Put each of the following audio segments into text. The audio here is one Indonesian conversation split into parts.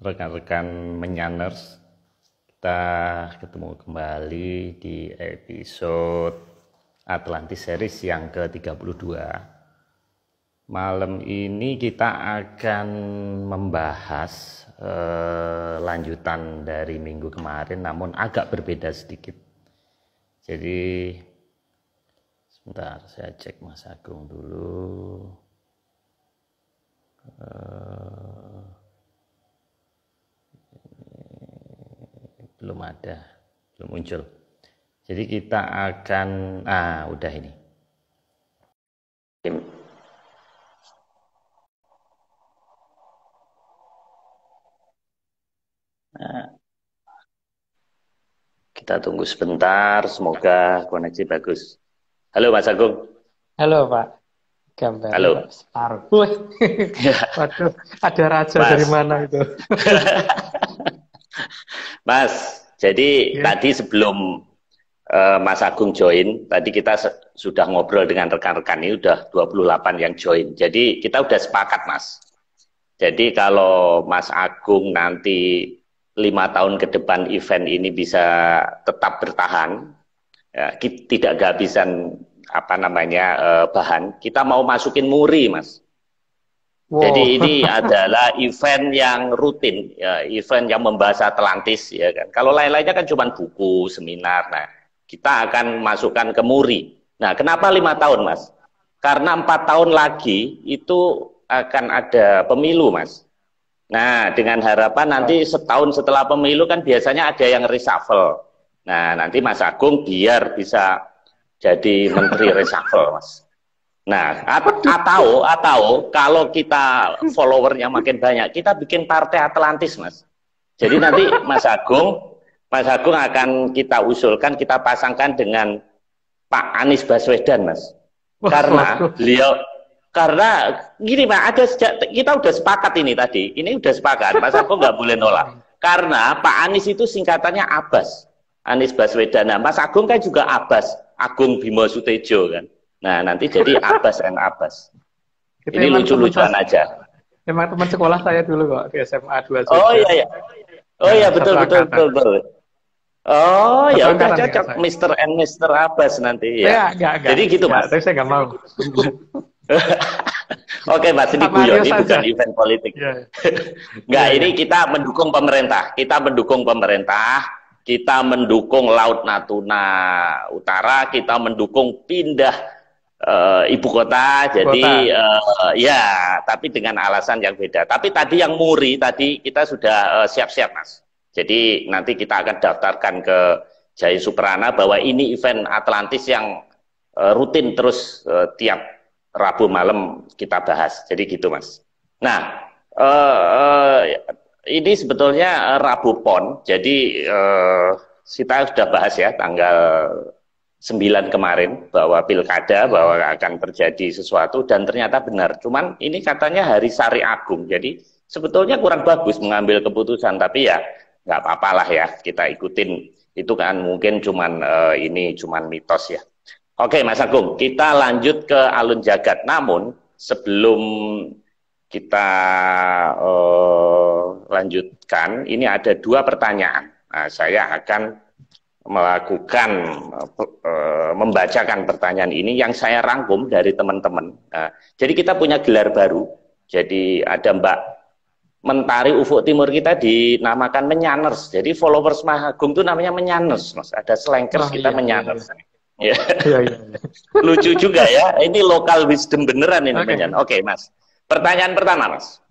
rekan-rekan Menyaners. Kita ketemu kembali di episode Atlantis Series yang ke-32. Malam ini kita akan membahas lanjutan dari minggu kemarin, namun agak berbeda sedikit. Jadi sebentar, saya cek Mas Agung dulu. Belum ada, belum muncul. Jadi kita akan, udah ini. Nah, kita tunggu sebentar, semoga koneksi bagus. Halo Mas Agung. Halo Pak, gambar Halo. Pak separuh. Waduh, ada raja Mas. dari mana itu? Mas, jadi tadi sebelum Mas Agung join, tadi kita sudah ngobrol dengan rekan-rekan, ini udah 28 yang join. Jadi kita udah sepakat, Mas. Jadi kalau Mas Agung nanti 5 tahun ke depan event ini bisa tetap bertahan, ya, tidak kehabisan bahan, kita mau masukin muri, Mas. Wow. Jadi ini adalah event yang rutin, ya, event yang membahas Atlantis, ya kan. Kalau lain-lainnya kan cuma buku, seminar. Nah, kita akan masukkan ke muri. Nah, kenapa 5 tahun, Mas? Karena 4 tahun lagi itu akan ada pemilu, Mas. Nah, dengan harapan nanti setahun setelah pemilu kan biasanya ada yang reshuffle. Nah, nanti Mas Agung biar bisa jadi menteri reshuffle, Mas. Nah, atau kalau kita followernya makin banyak, kita bikin partai Atlantis, Mas. Jadi nanti Mas Agung akan kita usulkan, kita pasangkan dengan Pak Anies Baswedan, Mas. Karena gini Pak, kita udah sepakat ini tadi, ini udah sepakat, Mas Agung nggak boleh nolak. Karena Pak Anies itu singkatannya Abbas, Anies Baswedan. Nah, Mas Agung kan juga Abbas, Agung Bimo Sutejo kan. Nah, nanti jadi Abbas and Abbas. Ini lucu-lucuan aja. Memang teman sekolah saya dulu kok di SMA 2. Oh iya. Oh iya, betul. Oh ya udah cocok Mr. and Mr. Abbas nanti ya. Enggak. Jadi gitu Mas. Tapi saya nggak mau. Oke Mas, ini guyon, ini bukan event politik. Enggak, ini kita mendukung pemerintah. Kita mendukung Laut Natuna Utara, kita mendukung pindah ibu kota, jadi ya, tapi dengan alasan yang beda. Tapi tadi yang muri, tadi kita sudah siap-siap, Mas. Jadi nanti kita akan daftarkan ke Jaya Suprana bahwa ini event Atlantis yang rutin terus tiap Rabu malam kita bahas. Jadi gitu, Mas. Nah, ini sebetulnya Rabu Pon, jadi kita sudah bahas ya tanggal 9 kemarin bahwa pilkada, bahwa akan terjadi sesuatu, dan ternyata benar. Cuman ini katanya hari Sari Agung, jadi sebetulnya kurang bagus mengambil keputusan, tapi ya nggak apa-apalah ya, kita ikutin. Itu kan mungkin ini cuman mitos ya. Oke Mas Agung, kita lanjut ke Alun Jagat. Namun sebelum kita lanjutkan, ini ada 2 pertanyaan. Nah, saya akan membacakan pertanyaan ini yang saya rangkum dari teman-teman. Nah, jadi kita punya gelar baru. Jadi ada Mbak Mentari Ufuk Timur, kita dinamakan Menyaners. Jadi followers Mas Agung itu namanya Menyaners, Mas. Ada slankers, kita Menyaners. Iya. Lucu juga ya. Ini local wisdom beneran ini. Oke, Mas. Pertanyaan pertama, Mas.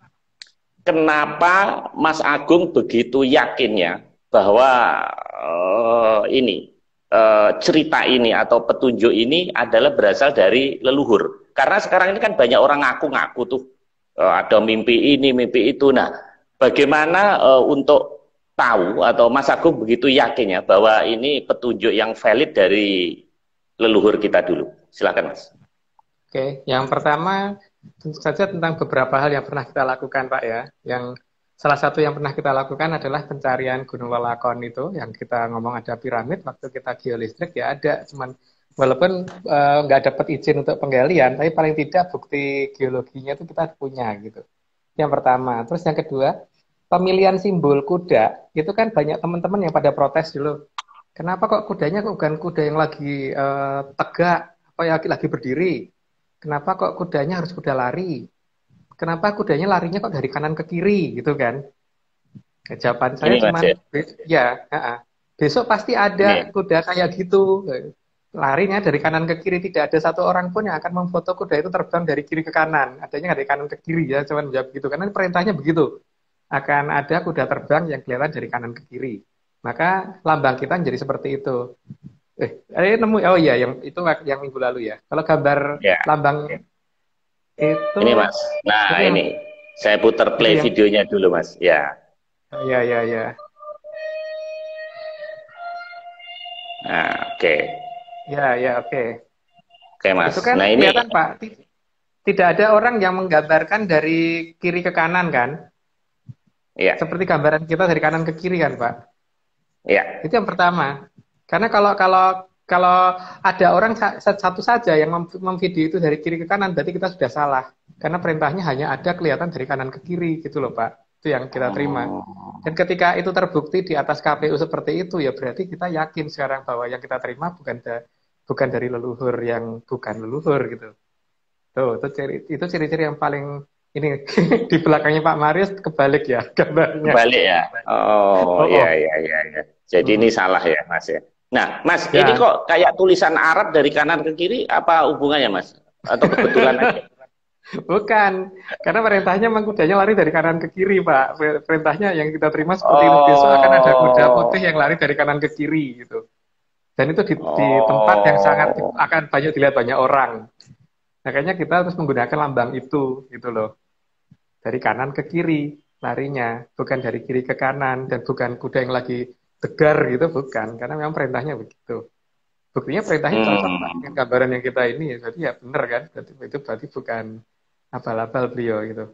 Kenapa Mas Agung begitu yakinnya bahwa cerita ini atau petunjuk ini adalah berasal dari leluhur? Karena sekarang ini kan banyak orang ngaku-ngaku tuh ada mimpi ini, mimpi itu. Nah, bagaimana untuk tahu atau Mas Agung begitu yakinnya bahwa ini petunjuk yang valid dari leluhur kita dulu? Silakan, Mas. Oke, yang pertama tentu saja tentang beberapa hal yang pernah kita lakukan, Pak ya. Yang salah satu yang pernah kita lakukan adalah pencarian Gunung Lelakon itu, yang kita ngomong ada piramid, waktu kita geolistrik ya ada, cuman walaupun nggak dapat izin untuk penggalian, tapi paling tidak bukti geologinya itu kita punya gitu. Yang pertama. Terus yang kedua, pemilihan simbol kuda itu kan banyak teman-teman yang pada protes dulu. Kenapa kok kudanya kok bukan kuda yang lagi tegak, apa ya lagi berdiri? Kenapa kok kudanya harus kuda lari? Kenapa kudanya larinya kok dari kanan ke kiri gitu kan? Jawaban saya Ini Mas cuman ya. ya, besok pasti ada Ini. kuda kayak gitu. Larinya dari kanan ke kiri, tidak ada satu orang pun yang akan memfoto kuda itu terbang dari kiri ke kanan. Adanya dari kanan ke kiri ya, cuman jawab gitu. Karena perintahnya begitu. Akan ada kuda terbang yang kelihatan dari kanan ke kiri. Maka lambang kita jadi seperti itu. Nemu, oh iya, yang itu yang minggu lalu ya. Kalau gambar Ya. lambang itu, Ini Mas. itu Nah yang, ini saya putar itu play yang, videonya dulu Mas. Ya. oh, ya, ya, ya. Nah, oke. Ya, ya, oke. Oke Mas. Itu kan Nah ini kelihatan Pak, tidak ada orang yang menggambarkan dari kiri ke kanan kan? ya, Seperti gambaran kita dari kanan ke kiri kan Pak? ya. Itu yang pertama. Karena kalau ada orang satu saja yang memvideo itu dari kiri ke kanan, berarti kita sudah salah. Karena perintahnya hanya ada kelihatan dari kanan ke kiri gitu loh Pak. Itu yang kita terima. Oh. Dan ketika itu terbukti di atas KPU seperti itu, ya berarti kita yakin sekarang bahwa yang kita terima bukan dari leluhur yang bukan leluhur gitu. Tuh, itu ciri-ciri yang paling ini di belakangnya Pak Marius kebalik ya gambarnya. Kembali ya. Oh, Oh, iya, oh. iya, iya, iya. Jadi ini salah ya, Mas ya. Nah, Mas, ini Ya, kok kayak tulisan Arab dari kanan ke kiri, apa hubungannya, Mas? Atau kebetulan aja? bukan. Karena perintahnya memang kudanya lari dari kanan ke kiri, Pak. Perintahnya yang kita terima seperti itu. Besok akan ada kuda putih Oh, yang lari dari kanan ke kiri gitu. Dan itu di tempat yang sangat oh, akan banyak dilihat banyak orang. Makanya kita harus menggunakan lambang itu gitu loh. Dari kanan ke kiri larinya, bukan dari kiri ke kanan dan bukan kuda yang lagi tegar gitu, bukan. Karena memang perintahnya begitu. Buktinya perintahnya cocok Pak dengan hmm, gambaran yang kita ini, berarti ya benar kan? Berarti bukan abal-abal beliau gitu.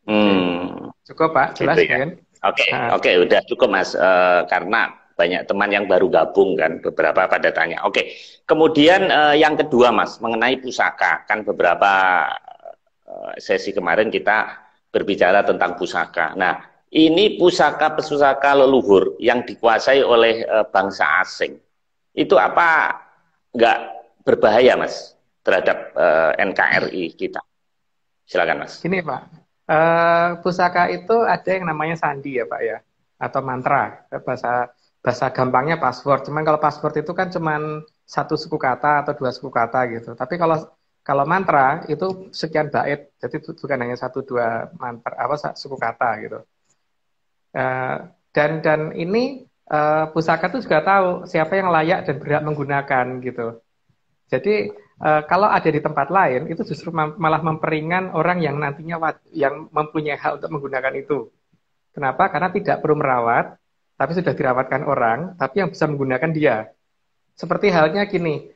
Oke, hmm, cukup Pak, gitu jelas ya. kan? Oke, Nah, oke, udah cukup, Mas. Karena banyak teman yang baru gabung kan, beberapa pada tanya. Oke, kemudian yang kedua, Mas, mengenai pusaka. Kan beberapa sesi kemarin kita berbicara tentang pusaka. Nah, ini pusaka leluhur yang dikuasai oleh bangsa asing. Itu apa nggak berbahaya, Mas, terhadap NKRI kita? Silakan, Mas. gini Pak, pusaka itu ada yang namanya sandi ya Pak ya, atau mantra. Bahasa bahasa gampangnya password. Cuman kalau password itu kan cuman satu suku kata atau dua suku kata gitu. Tapi kalau mantra itu sekian bait, jadi bukan hanya satu dua mantra apa suku kata gitu. Eh, dan ini pusaka itu juga tahu siapa yang layak dan berhak menggunakan gitu. Jadi kalau ada di tempat lain itu justru malah memperingan orang yang nantinya yang mempunyai hak untuk menggunakan itu. Kenapa? Karena tidak perlu merawat, tapi sudah dirawatkan orang, tapi yang bisa menggunakan dia. Seperti halnya gini,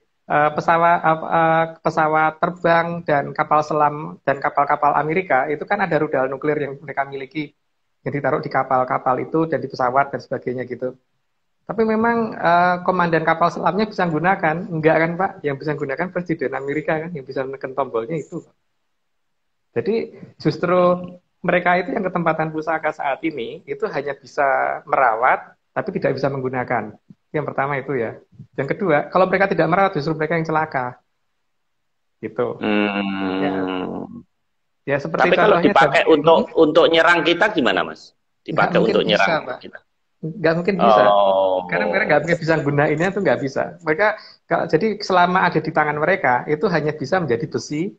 pesawat terbang dan kapal selam dan kapal-kapal Amerika itu kan ada rudal nuklir yang mereka miliki yang ditaruh di kapal-kapal itu dan di pesawat dan sebagainya gitu. Tapi memang komandan kapal selamnya bisa menggunakan, enggak kan Pak? Yang bisa menggunakan Presiden Amerika kan, yang bisa menekan tombolnya itu. Jadi justru mereka itu yang ketempatan pusaka saat ini itu hanya bisa merawat, tapi tidak bisa menggunakan. Yang pertama itu ya. Yang kedua, kalau mereka tidak merawat, justru mereka yang celaka. Gitu. Ya, Hmm. ya seperti Tapi kalau contohnya dipakai untuk nyerang kita gimana, Mas? nggak Dipakai mungkin untuk bisa, nyerang Pak. kita. Nggak mungkin bisa. Karena mereka nggak Oh. mungkin bisa gunainnya itu nggak bisa. Mereka jadi selama ada di tangan mereka itu hanya bisa menjadi besi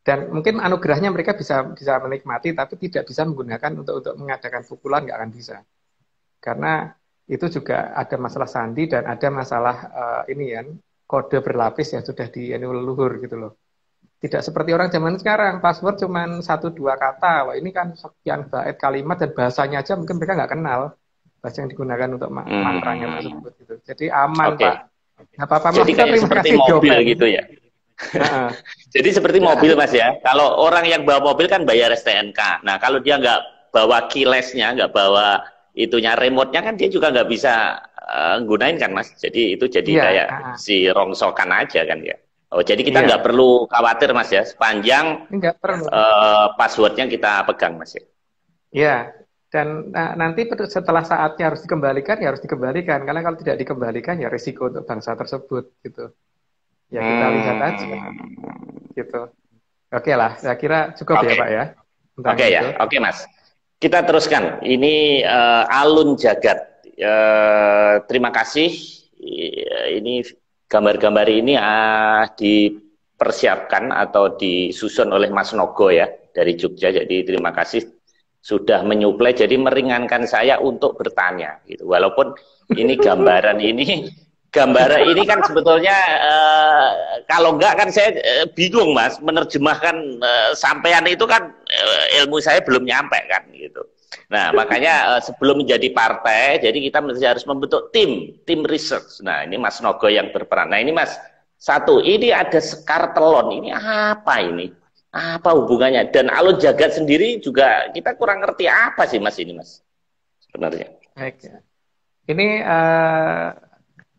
dan mungkin anugerahnya mereka bisa menikmati tapi tidak bisa menggunakan untuk mengadakan pukulan nggak akan bisa. Karena itu juga ada masalah sandi dan ada masalah ini kan kode berlapis yang sudah di leluhur gitu loh. Tidak seperti orang zaman sekarang, password cuma satu dua kata. Wah, ini kan sekian bait kalimat dan bahasanya aja mungkin mereka nggak kenal bahasa yang digunakan untuk mantranya Hmm. tersebut gitu. Jadi aman Oke. Pak. Nggak apa-apa Mas, Jadi kayak terima seperti kasih mobil jawabannya. gitu ya. Heeh. Jadi seperti Ya, mobil, Mas ya. Kalau orang yang bawa mobil kan bayar STNK. Nah, kalau dia nggak bawa keyless-nya, nggak bawa itunya remote-nya kan dia juga nggak bisa gunain kan, Mas. Jadi itu jadi iya, kayak si rongsokan aja kan ya. Oh, jadi kita nggak iya, perlu khawatir, Mas ya. Sepanjang nggak perlu. passwordnya kita pegang, Mas ya. Iya. Dan nanti setelah saatnya harus dikembalikan, ya harus dikembalikan. Karena kalau tidak dikembalikan, ya risiko untuk bangsa tersebut gitu. Ya kita lihat aja gitu. Oke lah, saya kira cukup ya Oke. Pak ya tentang Oke itu. ya, oke Mas. Kita teruskan. Ini alun jagat. Terima kasih. Ini gambar-gambar ini dipersiapkan atau disusun oleh Mas Nogo ya dari Jogja. Jadi terima kasih sudah menyuplai. Jadi meringankan saya untuk bertanya. Gitu. Walaupun ini gambaran ini kan sebetulnya kalau enggak kan saya bingung Mas menerjemahkan sampean itu kan ilmu saya belum nyampe kan gitu. Nah makanya sebelum menjadi partai jadi kita harus membentuk tim research. Nah ini Mas Nogo yang berperan. Nah ini Mas satu ini ada Sekar Telon ini apa ini? Apa hubungannya? Dan alun jagat sendiri juga kita kurang ngerti apa sih Mas ini Mas sebenarnya. Baik ya. Ini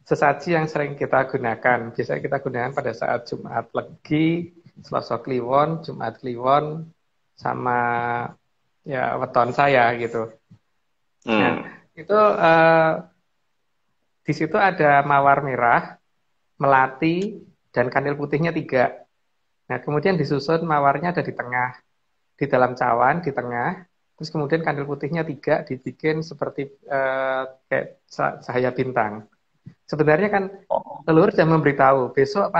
sesaji yang sering kita gunakan. Biasanya kita gunakan pada saat Jumat Legi, Selasa Kliwon, Jumat Kliwon, sama ya weton saya gitu. Nah, itu di situ ada mawar merah, melati, dan kandil putihnya 3. Nah, kemudian disusun mawarnya ada di tengah, di dalam cawan, di tengah. Terus kemudian kandil putihnya 3 dibikin seperti kayak cahaya bintang. Sebenarnya kan leluhur sudah memberitahu besok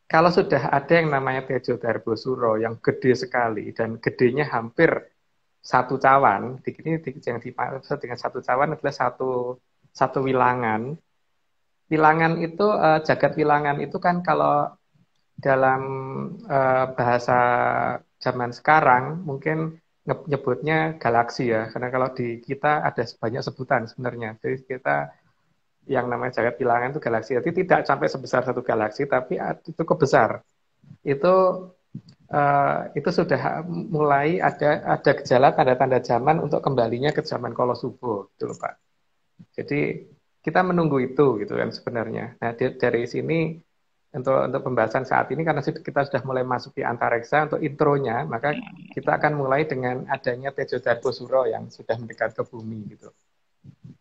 kalau sudah ada yang namanya Tejo Darbosuro yang gede sekali dan gedenya hampir 1 cawan, ini yang dimaksud dengan 1 cawan adalah satu wilangan. Wilangan itu jagat wilangan itu kan kalau dalam bahasa zaman sekarang mungkin nyebutnya galaksi ya, karena kalau di kita ada banyak sebutan sebenarnya. Jadi kita yang namanya jagat bilangan itu galaksi. Jadi tidak sampai sebesar 1 galaksi, tapi itu cukup besar. Itu sudah mulai ada gejala tanda-tanda zaman untuk kembalinya ke zaman Kolosubo, gitu loh Pak. Jadi kita menunggu itu gitu kan sebenarnya. Nah dari sini untuk pembahasan saat ini karena kita sudah mulai masuk di antareksa untuk intronya, maka kita akan mulai dengan adanya Tejo Darbosuro yang sudah mendekat ke bumi gitu.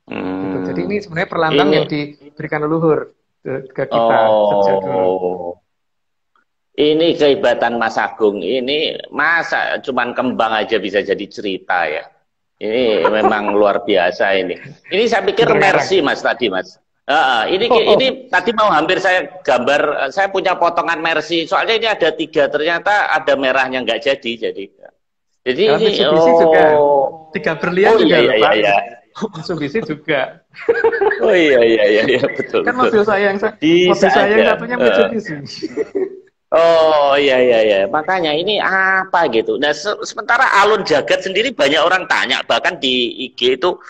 Gitu. Jadi ini sebenarnya perlambang yang diberikan leluhur ke kita sejak dulu. Ini kehebatan Mas Agung. Ini masa cuman kembang aja bisa jadi cerita ya. Ini memang luar biasa ini. Ini saya pikir Mercy Mas tadi Mas. Ini tadi mau hampir saya gambar. Saya punya potongan Mercy. Soalnya ini ada 3 ternyata ada merahnya nggak jadi. Jadi ini Mitsubishi juga 3 berlian juga iya, Pak. Iya. Mitsubishi juga. Oh iya betul. Kan mobil saya yang satunya Mitsubishi. Oh iya. Makanya ini apa gitu. Nah sementara alun jagat sendiri banyak orang tanya, bahkan di IG itu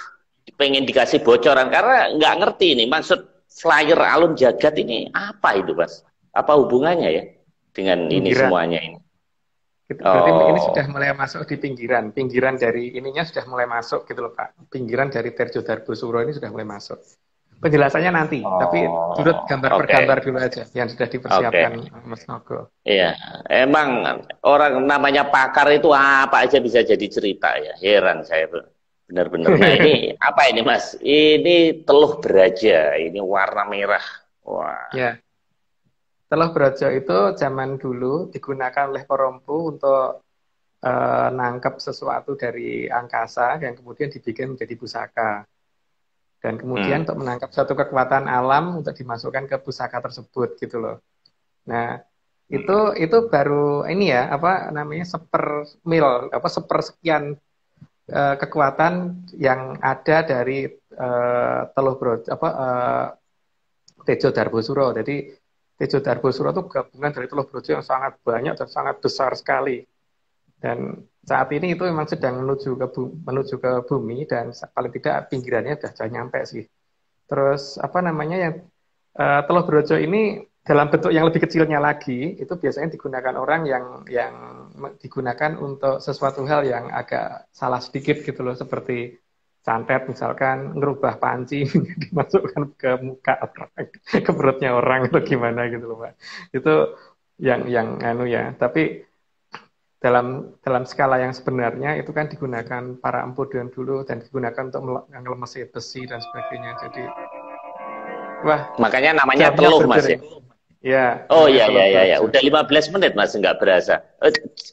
pengen dikasih bocoran karena nggak ngerti ini maksud flyer alun jagat ini apa itu Mas? Apa hubungannya ya dengan ini semuanya ini? Berarti ini sudah mulai masuk di pinggiran dari ininya sudah mulai masuk gitu loh Pak. Pinggiran dari Tejo Darbosuro ini sudah mulai masuk. Penjelasannya nanti, tapi turut gambar per gambar dulu aja yang sudah dipersiapkan Mas Nogo. Iya, emang orang namanya pakar itu apa aja bisa jadi cerita ya. Heran saya benar-benar. Nah ini apa ini Mas? Ini teluh beraja, ini warna merah. Wah. Ya. Teluh beraja itu zaman dulu digunakan oleh perompu untuk nangkep sesuatu dari angkasa yang kemudian dibikin menjadi pusaka. Dan kemudian untuk menangkap satu kekuatan alam untuk dimasukkan ke pusaka tersebut gitu loh. Nah itu baru ini ya apa namanya sepersekian kekuatan yang ada dari Tejo Darbosuro. Jadi Tejo Darbosuro itu gabungan dari Teluh Brojo yang sangat banyak dan sangat besar sekali. Dan saat ini itu memang sedang menuju ke bumi dan paling tidak pinggirannya sudah nyampe sih. Terus apa namanya yang Teluh Brojo ini dalam bentuk yang lebih kecilnya lagi itu biasanya digunakan orang yang digunakan untuk sesuatu hal yang agak salah sedikit gitu loh, seperti santet misalkan ngerubah panci dimasukkan ke muka orang, ke perutnya orang atau gimana gitu loh Pak. Itu yang anu ya, tapi dalam skala yang sebenarnya itu kan digunakan para empudian dulu dan digunakan untuk ngelemesi besi dan sebagainya. Jadi, wah, Makanya namanya jamnya teluh, Mas ya. berdering. Ya, Oh namanya ya telur ya ya ya, belajar. udah 15 menit Mas, nggak berasa.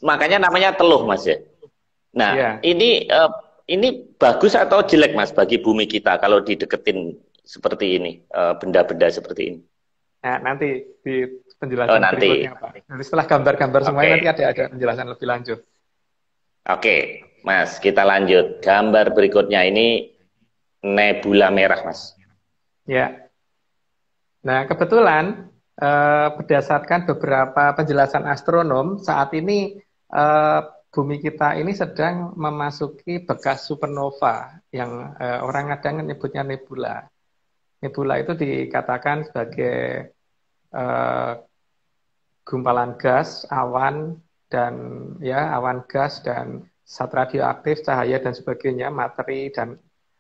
Makanya namanya teluh, Mas ya. Nah, Ya, ini bagus atau jelek Mas bagi bumi kita kalau dideketin seperti ini, benda-benda seperti ini. nah, nanti di Oh, penjelasan nanti. berikutnya, Pak. Nanti setelah gambar-gambar semuanya nanti Oke. ada penjelasan lebih lanjut. Oke, Mas, kita lanjut. Gambar berikutnya ini nebula merah, Mas. Ya, nah kebetulan berdasarkan beberapa penjelasan astronom saat ini eh, bumi kita ini sedang memasuki bekas supernova yang orang kadang menyebutnya nebula. Nebula itu dikatakan sebagai eh, gumpalan gas, awan dan awan gas dan zat radioaktif, cahaya dan sebagainya, materi dan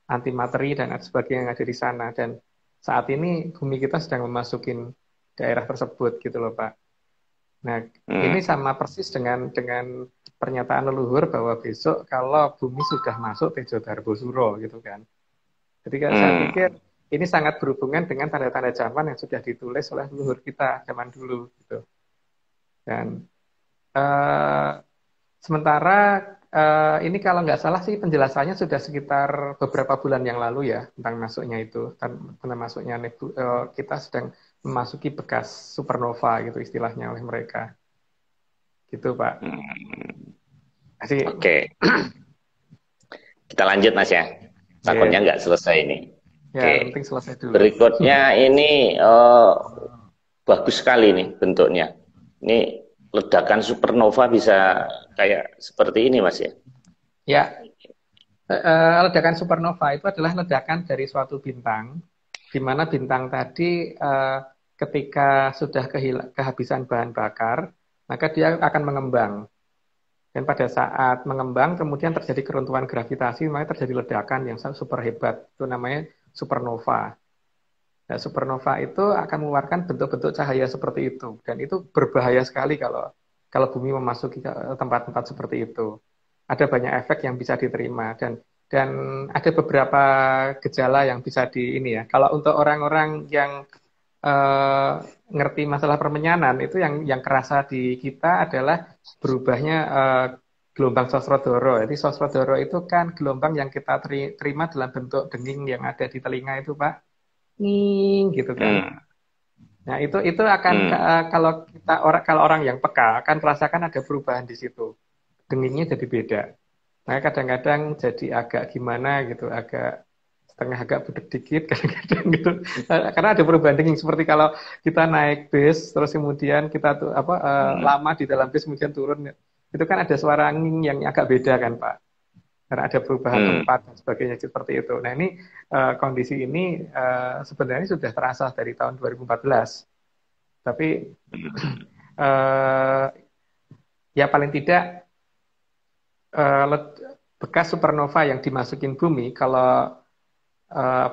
antimateri dan sebagainya yang ada di sana. Dan saat ini bumi kita sedang memasukin daerah tersebut gitu loh Pak. Nah, ini Hmm. sama persis dengan pernyataan leluhur bahwa besok kalau bumi sudah masuk Tejo Darbo Suro gitu kan. Jadi saya Hmm. pikir ini sangat berhubungan dengan tanda-tanda zaman yang sudah ditulis oleh leluhur kita zaman dulu gitu. Dan Eh, sementara ini kalau nggak salah sih penjelasannya sudah sekitar beberapa bulan yang lalu ya tentang masuknya itu, tentang masuknya kita sedang memasuki bekas supernova gitu istilahnya oleh mereka, gitu Pak. Hmm. Jadi Oke, kita lanjut Mas ya. Takutnya ya, nggak selesai ini. ya Oke, yang penting selesai dulu. berikutnya ini bagus sekali nih bentuknya. Ini ledakan supernova bisa kayak seperti ini Mas ya. Ya, ledakan supernova itu adalah ledakan dari suatu bintang, di mana bintang tadi ketika sudah kehabisan bahan bakar, maka dia akan mengembang. Dan pada saat mengembang, kemudian terjadi keruntuhan gravitasi, maka terjadi ledakan yang super hebat. Itu namanya supernova. Nah, supernova itu akan mengeluarkan bentuk-bentuk cahaya seperti itu. Dan itu berbahaya sekali kalau bumi memasuki tempat-tempat seperti itu. Ada banyak efek yang bisa diterima dan ada beberapa gejala yang bisa di ini ya. Kalau untuk orang-orang yang eh, ngerti masalah permenyanan itu yang kerasa di kita adalah berubahnya gelombang sosrodoro. Jadi sosrodoro itu kan gelombang yang kita terima dalam bentuk denging yang ada di telinga itu, Pak. Ning gitu kan. Hmm. Nah, itu akan Hmm. kalau orang yang peka akan merasakan ada perubahan di situ. Dengingnya jadi beda. Nah, kadang-kadang jadi agak gimana gitu, agak setengah agak budek dikit kadang-kadang gitu. Karena ada perubahan dingin seperti kalau kita naik bis terus kemudian kita tuh Hmm. lama di dalam bis kemudian turun itu kan ada suara angin yang agak beda kan Pak. Karena ada perubahan Hmm. tempat dan sebagainya seperti itu. Nah, ini kondisi ini sebenarnya sudah terasa dari tahun 2014. Tapi eh, ya paling tidak eh, bekas supernova yang dimasukin bumi kalau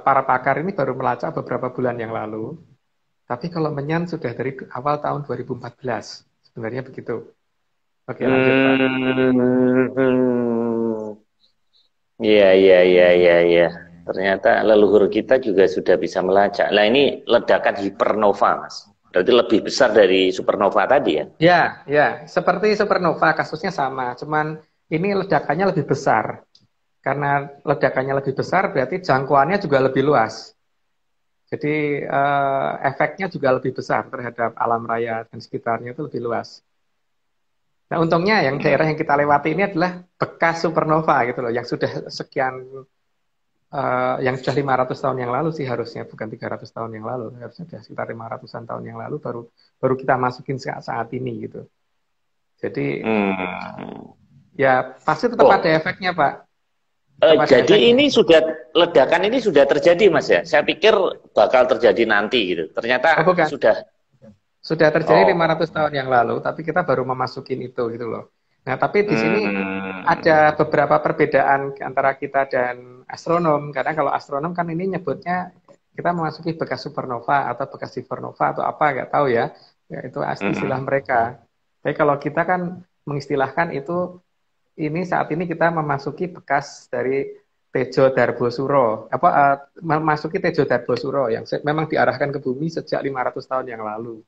para pakar ini baru melacak beberapa bulan yang lalu. Tapi kalau Menyan sudah dari awal tahun 2014. Sebenarnya begitu. Oke, lanjut, Pak. Hmm. Iya, iya, iya, iya, iya. Ternyata leluhur kita juga sudah bisa melacak. Nah, ini ledakan hipernova, Mas. Berarti lebih besar dari supernova tadi ya? Ya, ya, seperti supernova kasusnya sama, cuman ini ledakannya lebih besar. Karena ledakannya lebih besar berarti jangkauannya juga lebih luas. Jadi efeknya juga lebih besar terhadap alam raya dan sekitarnya itu lebih luas. Nah, untungnya yang daerah yang kita lewati ini adalah bekas supernova gitu loh, yang sudah sekian yang sudah 500 tahun yang lalu sih harusnya, bukan 300 tahun yang lalu. Harusnya sudah sekitar 500-an tahun yang lalu baru baru kita masukin saat ini gitu. Jadi Hmm. ya pasti tetap ada Oh, efeknya, Pak. Tetap ada jadi efeknya. ini sudah ledakan ini sudah terjadi, Mas ya? Saya pikir bakal terjadi nanti gitu. Oh, Ternyata bukan. sudah. Sudah terjadi Oh. 500 tahun yang lalu, tapi kita baru memasukin itu gitu loh. Nah, tapi di sini ada Hmm. beberapa perbedaan antara kita dan astronom. Karena kalau astronom kan ini nyebutnya kita memasuki bekas supernova atau bekas supernova atau apa nggak tahu ya. Ya itu istilah Hmm. mereka. Tapi kalau kita kan mengistilahkan itu ini saat ini kita memasuki bekas dari Tejo Darbosuro, memasuki Tejo Darbosuro yang memang diarahkan ke bumi sejak 500 tahun yang lalu,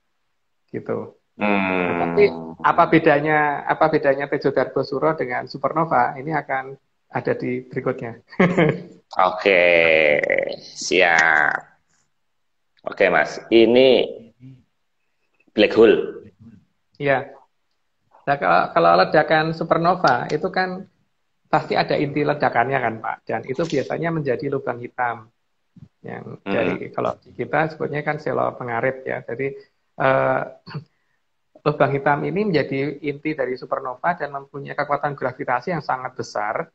gitu. Nah, tapi Hmm. apa bedanya Tejo Darbosuro dengan supernova? Ini akan ada di berikutnya. Oke, siap. Oke, Mas. Ini black hole. Ya, nah, kalau ledakan supernova itu kan pasti ada inti ledakannya kan Pak, dan itu biasanya menjadi lubang hitam yang Mm-mm. dari kalau kita sebutnya kan selo pengarit ya. Jadi eh, lubang hitam ini menjadi inti dari supernova dan mempunyai kekuatan gravitasi yang sangat besar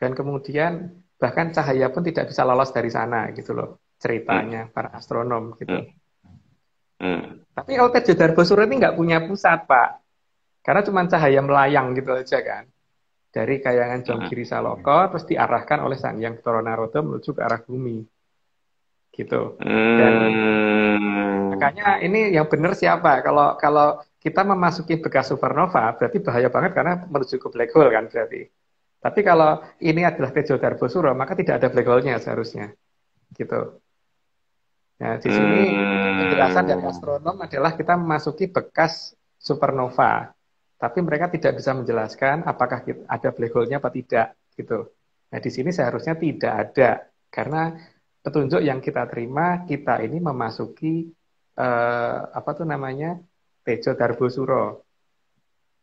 dan kemudian bahkan cahaya pun tidak bisa lolos dari sana gitu loh ceritanya para astronom gitu. Mm-mm. Mm-mm. Tapi kalau Tejo Darbosuro ini nggak punya pusat Pak, karena cuma cahaya melayang gitu aja kan. Dari kayangan Mm-mm. Jonggiri Saloka terus diarahkan oleh Sang Hyang Bathara Narada menuju ke arah bumi gitu. Dan Mm. makanya ini yang benar siapa? Kalau kalau kita memasuki bekas supernova berarti bahaya banget karena menuju ke black hole kan berarti. Tapi kalau ini adalah Tejo Darbosuro maka tidak ada black hole-nya seharusnya gitu. Nah, di sini penjelasan dari Mm. astronom adalah kita memasuki bekas supernova. Tapi mereka tidak bisa menjelaskan apakah ada black hole-nya apa tidak gitu. Nah, di sini seharusnya tidak ada karena petunjuk yang kita terima kita ini memasuki apa tuh namanya Tejo Darbosuro.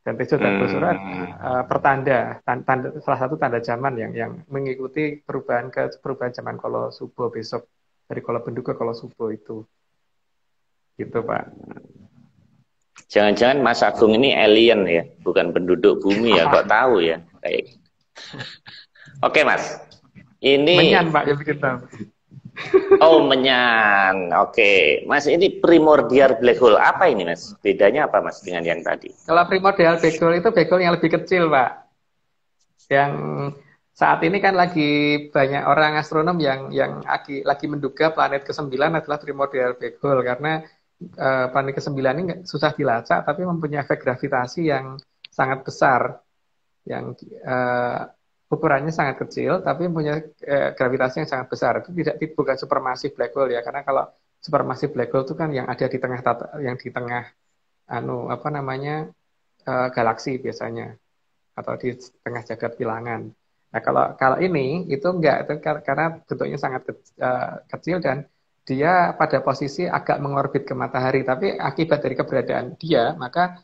Dan Tejo Darbosuro adalah Mm. pertanda, salah satu tanda zaman yang mengikuti perubahan zaman Kolo Subo besok dari Kolo Bendu ke Kolo Subo itu, gitu Pak. Jangan-jangan Mas Agung ini alien ya, bukan penduduk bumi ya? Kok tahu ya? Kayak. Oke, Mas. Ini Menyan Pak yang bikin tahu. oh menyan. Oke, Mas ini primordial black hole apa ini, Mas? Bedanya apa, Mas, dengan yang tadi? Kalau primordial black hole itu black hole yang lebih kecil Pak. Yang saat ini kan lagi banyak orang astronom yang lagi menduga planet ke-9 adalah primordial black hole karena planet ke-9 ini susah dilacak tapi mempunyai efek gravitasi yang sangat besar yang ukurannya sangat kecil tapi mempunyai gravitasi yang sangat besar. Itu bukan supermassive black hole ya karena kalau supermassive black hole itu kan yang ada di tengah apa namanya galaksi biasanya atau di tengah jagat bilangan. Nah, kalau kalau ini itu enggak itu karena bentuknya sangat kecil dan dia pada posisi agak mengorbit ke matahari, tapi akibat dari keberadaan dia maka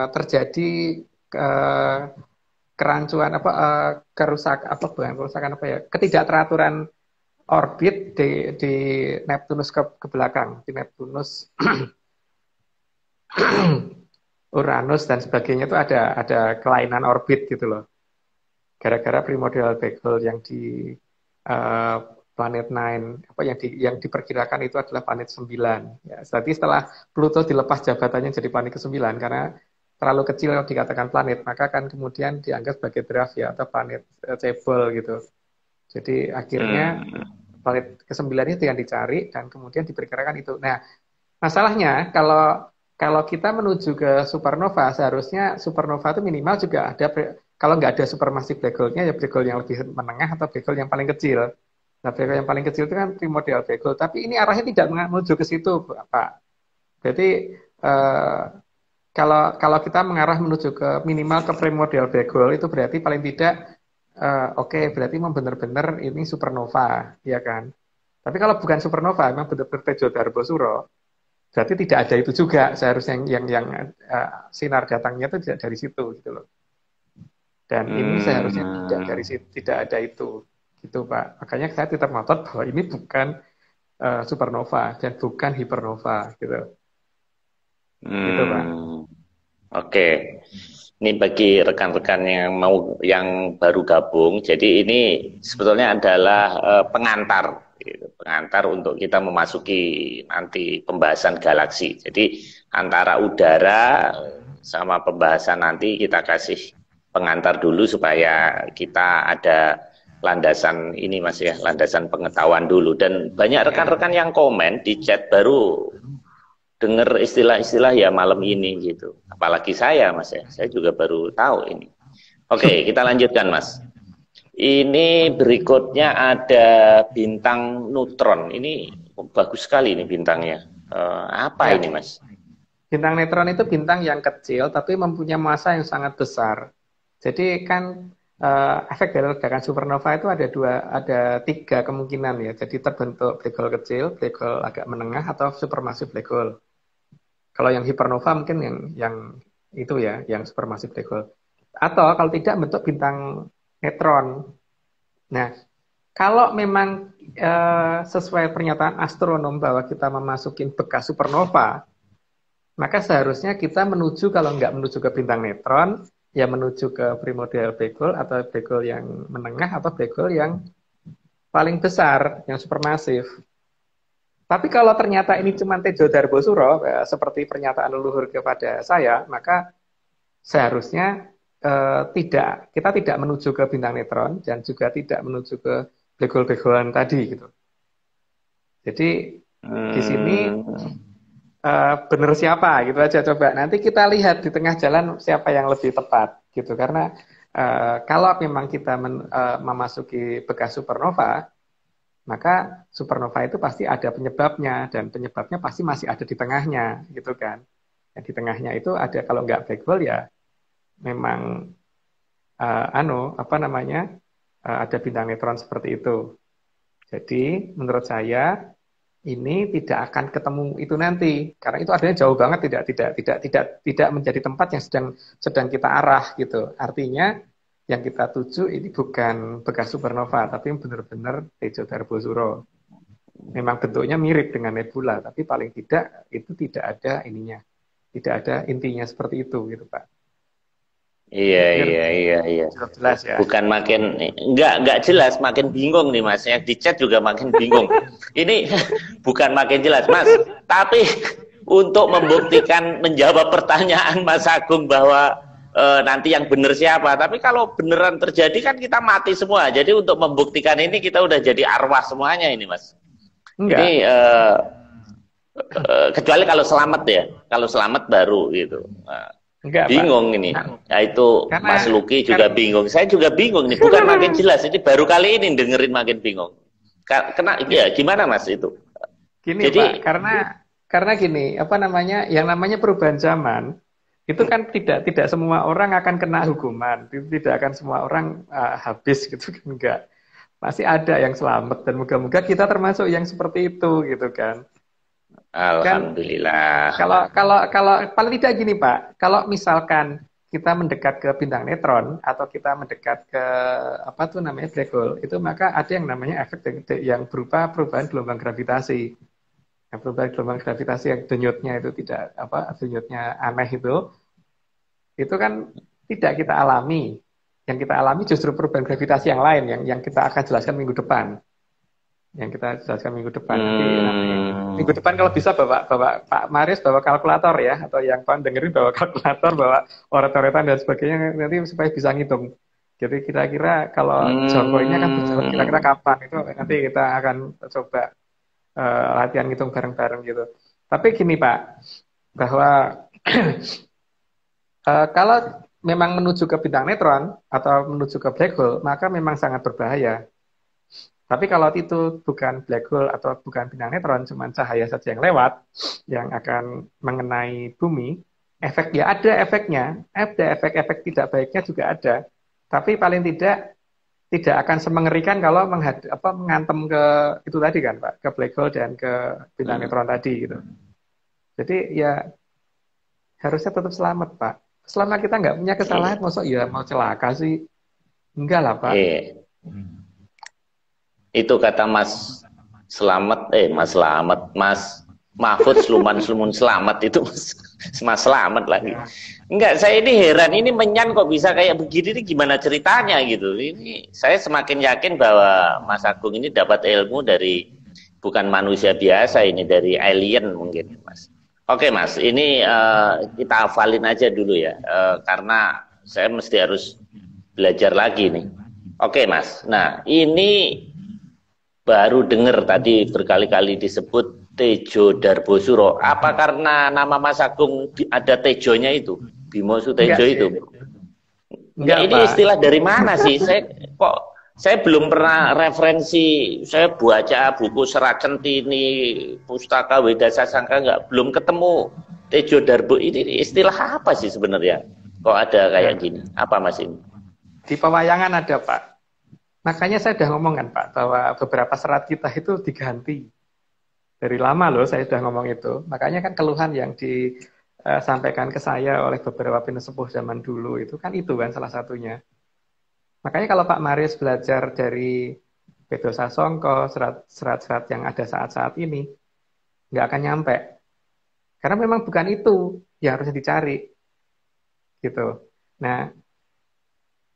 terjadi uh, kerancuan kerusakan bukan kerusakan apa ya ketidakteraturan orbit di Neptunus ke belakang di Neptunus Uranus dan sebagainya itu ada kelainan orbit gitu loh. Gara-gara primordial black hole yang di uh, planet Nine apa yang diperkirakan itu adalah planet 9. Ya, jadi setelah Pluto dilepas jabatannya jadi planet ke-9 karena terlalu kecil kalau dikatakan planet, maka kan kemudian dianggap sebagai draft ya atau planet cebol gitu. Jadi akhirnya Hmm. planet ke-9 itu yang dicari dan kemudian diperkirakan itu. Nah, masalahnya kalau kalau kita menuju ke supernova, seharusnya supernova itu minimal juga ada kalau nggak ada supermassive black hole-nya ya black hole yang lebih menengah atau black hole yang paling kecil. Nah, black hole yang paling kecil itu kan primordial black hole, tapi ini arahnya tidak menuju ke situ, Pak. Berarti eh, kalau kalau kita mengarah menuju ke minimal ke primordial black hole itu berarti paling tidak oke, berarti memang benar-benar ini supernova, ya kan? Tapi kalau bukan supernova, memang benar-benar Tejo Darbosuro, berarti tidak ada itu juga seharusnya yang sinar datangnya itu tidak dari situ gitu loh. Dan ini seharusnya Hmm. tidak ada itu gitu Pak. Makanya saya tetap ngotot bahwa ini bukan supernova dan bukan hipernova gitu. Gitu Pak. Hmm. Oke. Ini bagi rekan-rekan yang mau yang baru gabung. Jadi ini sebetulnya adalah pengantar, gitu. Pengantar untuk kita memasuki nanti pembahasan galaksi. Jadi antara udara sama pembahasan nanti kita kasih pengantar dulu supaya kita ada landasan ini Mas ya, landasan pengetahuan dulu. Dan banyak Ya. rekan-rekan yang komen di chat baru dengar istilah-istilah ya malam ini gitu. Apalagi saya Mas ya, saya juga baru tahu ini. Oke, kita lanjutkan Mas. Ini berikutnya ada bintang neutron. Ini bagus sekali ini bintangnya. Apa Ya, ini Mas? bintang neutron itu bintang yang kecil tapi mempunyai massa yang sangat besar. Jadi kan efek dari ledakan supernova itu ada tiga kemungkinan ya. Jadi terbentuk black hole kecil, black hole agak menengah, atau supermassive black hole. Kalau yang hypernova mungkin yang itu ya, yang supermassive black hole. Atau kalau tidak bentuk bintang neutron. Nah, kalau memang sesuai pernyataan astronom bahwa kita memasukin bekas supernova, maka seharusnya kita menuju, kalau nggak menuju ke bintang neutron, ya menuju ke primordial black hole atau black hole yang menengah atau black hole yang paling besar, yang supermasif. Tapi kalau ternyata ini cuma Tejo Darbosuro, seperti pernyataan leluhur kepada saya, maka seharusnya kita tidak menuju ke bintang neutron dan juga tidak menuju ke black hole tadi gitu. Jadi di sini benar siapa gitu aja, coba nanti kita lihat di tengah jalan siapa yang lebih tepat gitu, karena kalau memang kita memasuki bekas supernova, maka supernova itu pasti ada penyebabnya, dan penyebabnya pasti masih ada di tengahnya gitu kan. Ya, di tengahnya itu ada, kalau nggak black hole ya memang ada bintang neutron seperti itu. Jadi menurut saya ini tidak akan ketemu itu nanti, karena itu adanya jauh banget, tidak menjadi tempat yang sedang kita arah gitu. Artinya yang kita tuju ini bukan bekas supernova, tapi benar-benar Tejo Darbosuro. Memang bentuknya mirip dengan nebula, tapi paling tidak itu tidak ada ininya, tidak ada intinya seperti itu gitu Pak. Iya. Jelas ya. Bukan makin nggak jelas, makin bingung nih Mas. Yang di chat juga makin bingung. Ini bukan makin jelas Mas, tapi untuk membuktikan, menjawab pertanyaan Mas Agung bahwa nanti yang benar siapa. Tapi kalau beneran terjadi kan kita mati semua. Jadi untuk membuktikan ini kita udah jadi arwah semuanya ini Mas. Enggak. Ini kecuali kalau selamat ya, kalau selamat baru gitu. Enggak, bingung Pak. ini. Ya itu Mas Luki juga bingung. Saya juga bingung nih. Bukan makin jelas. Ini baru kali ini dengerin makin bingung. Ya gimana Mas itu? Gini Pak, karena gini, yang namanya perubahan zaman itu kan tidak semua orang akan kena hukuman, tidak akan semua orang habis gitu kan, enggak. Masih ada yang selamat, dan moga-moga kita termasuk yang seperti itu gitu kan. Alhamdulillah. Kalau paling tidak gini Pak, kalau misalkan kita mendekat ke bintang neutron atau kita mendekat ke black hole, itu maka ada yang namanya efek yang berupa perubahan gelombang gravitasi. Yang perubahan gelombang gravitasi yang denyutnya itu denyutnya aneh itu kan tidak kita alami. Yang kita alami justru perubahan gravitasi yang lain yang kita akan jelaskan minggu depan. Nanti minggu depan kalau bisa bawa Pak Marius bawa kalkulator ya, atau yang Pak dengerin bawa kalkulator, bawa oret-oretan dan sebagainya, nanti supaya bisa ngitung. Jadi kira-kira kalau jangkauannya kan berjalan kira-kira kapan, itu nanti kita akan coba latihan ngitung bareng-bareng gitu. Tapi gini Pak, bahwa kalau memang menuju ke bintang neutron atau menuju ke black hole, maka memang sangat berbahaya. Tapi kalau itu bukan black hole atau bukan bintang neutron, cuma cahaya saja yang lewat, yang akan mengenai bumi, efeknya ada efeknya, ada efek-efek tidak baiknya juga ada. Tapi paling tidak akan semengerikan kalau mengantem ke itu tadi kan Pak, ke black hole dan ke bintang neutron tadi gitu. Jadi ya harusnya tetap selamat Pak. Selama kita nggak punya kesalahan, masa ya mau celaka sih? Enggak lah Pak. Itu kata Mas Mahfud Sluman Selamat itu Mas Selamat lagi. Enggak, saya ini heran, ini Menyan kok bisa kayak begini, ini gimana ceritanya gitu. Ini saya semakin yakin bahwa Mas Agung ini dapat ilmu dari bukan manusia biasa, ini dari alien mungkin Mas. Oke Mas, ini kita hafalin aja dulu ya, karena saya mesti harus belajar lagi nih. Oke Mas, nah ini baru dengar tadi berkali-kali disebut Tejo Darbosuro. Apa karena nama Mas Agung ada Tejonya itu? Bimo Enggak Sutejo sih. itu? Enggak, Enggak, ini Pak. istilah dari mana sih? Saya belum pernah referensi. Saya baca buku Serat Centini, Pustaka Weda Sasangka, belum ketemu Tejo Darbo. Ini istilah apa sih sebenarnya? Kok ada kayak Nah, gini? Apa Mas ini? di pewayangan ada, Pak. Makanya saya sudah ngomong kan, Pak, bahwa beberapa serat kita itu diganti. Dari lama loh saya sudah ngomong itu. Makanya kan keluhan yang disampaikan ke saya oleh beberapa penesepuh zaman dulu itu kan salah satunya. Makanya kalau Pak Marius belajar dari Bedo Sasongko, serat-serat yang ada saat-saat ini, nggak akan nyampe. Karena memang bukan itu yang harusnya dicari. Gitu. Nah,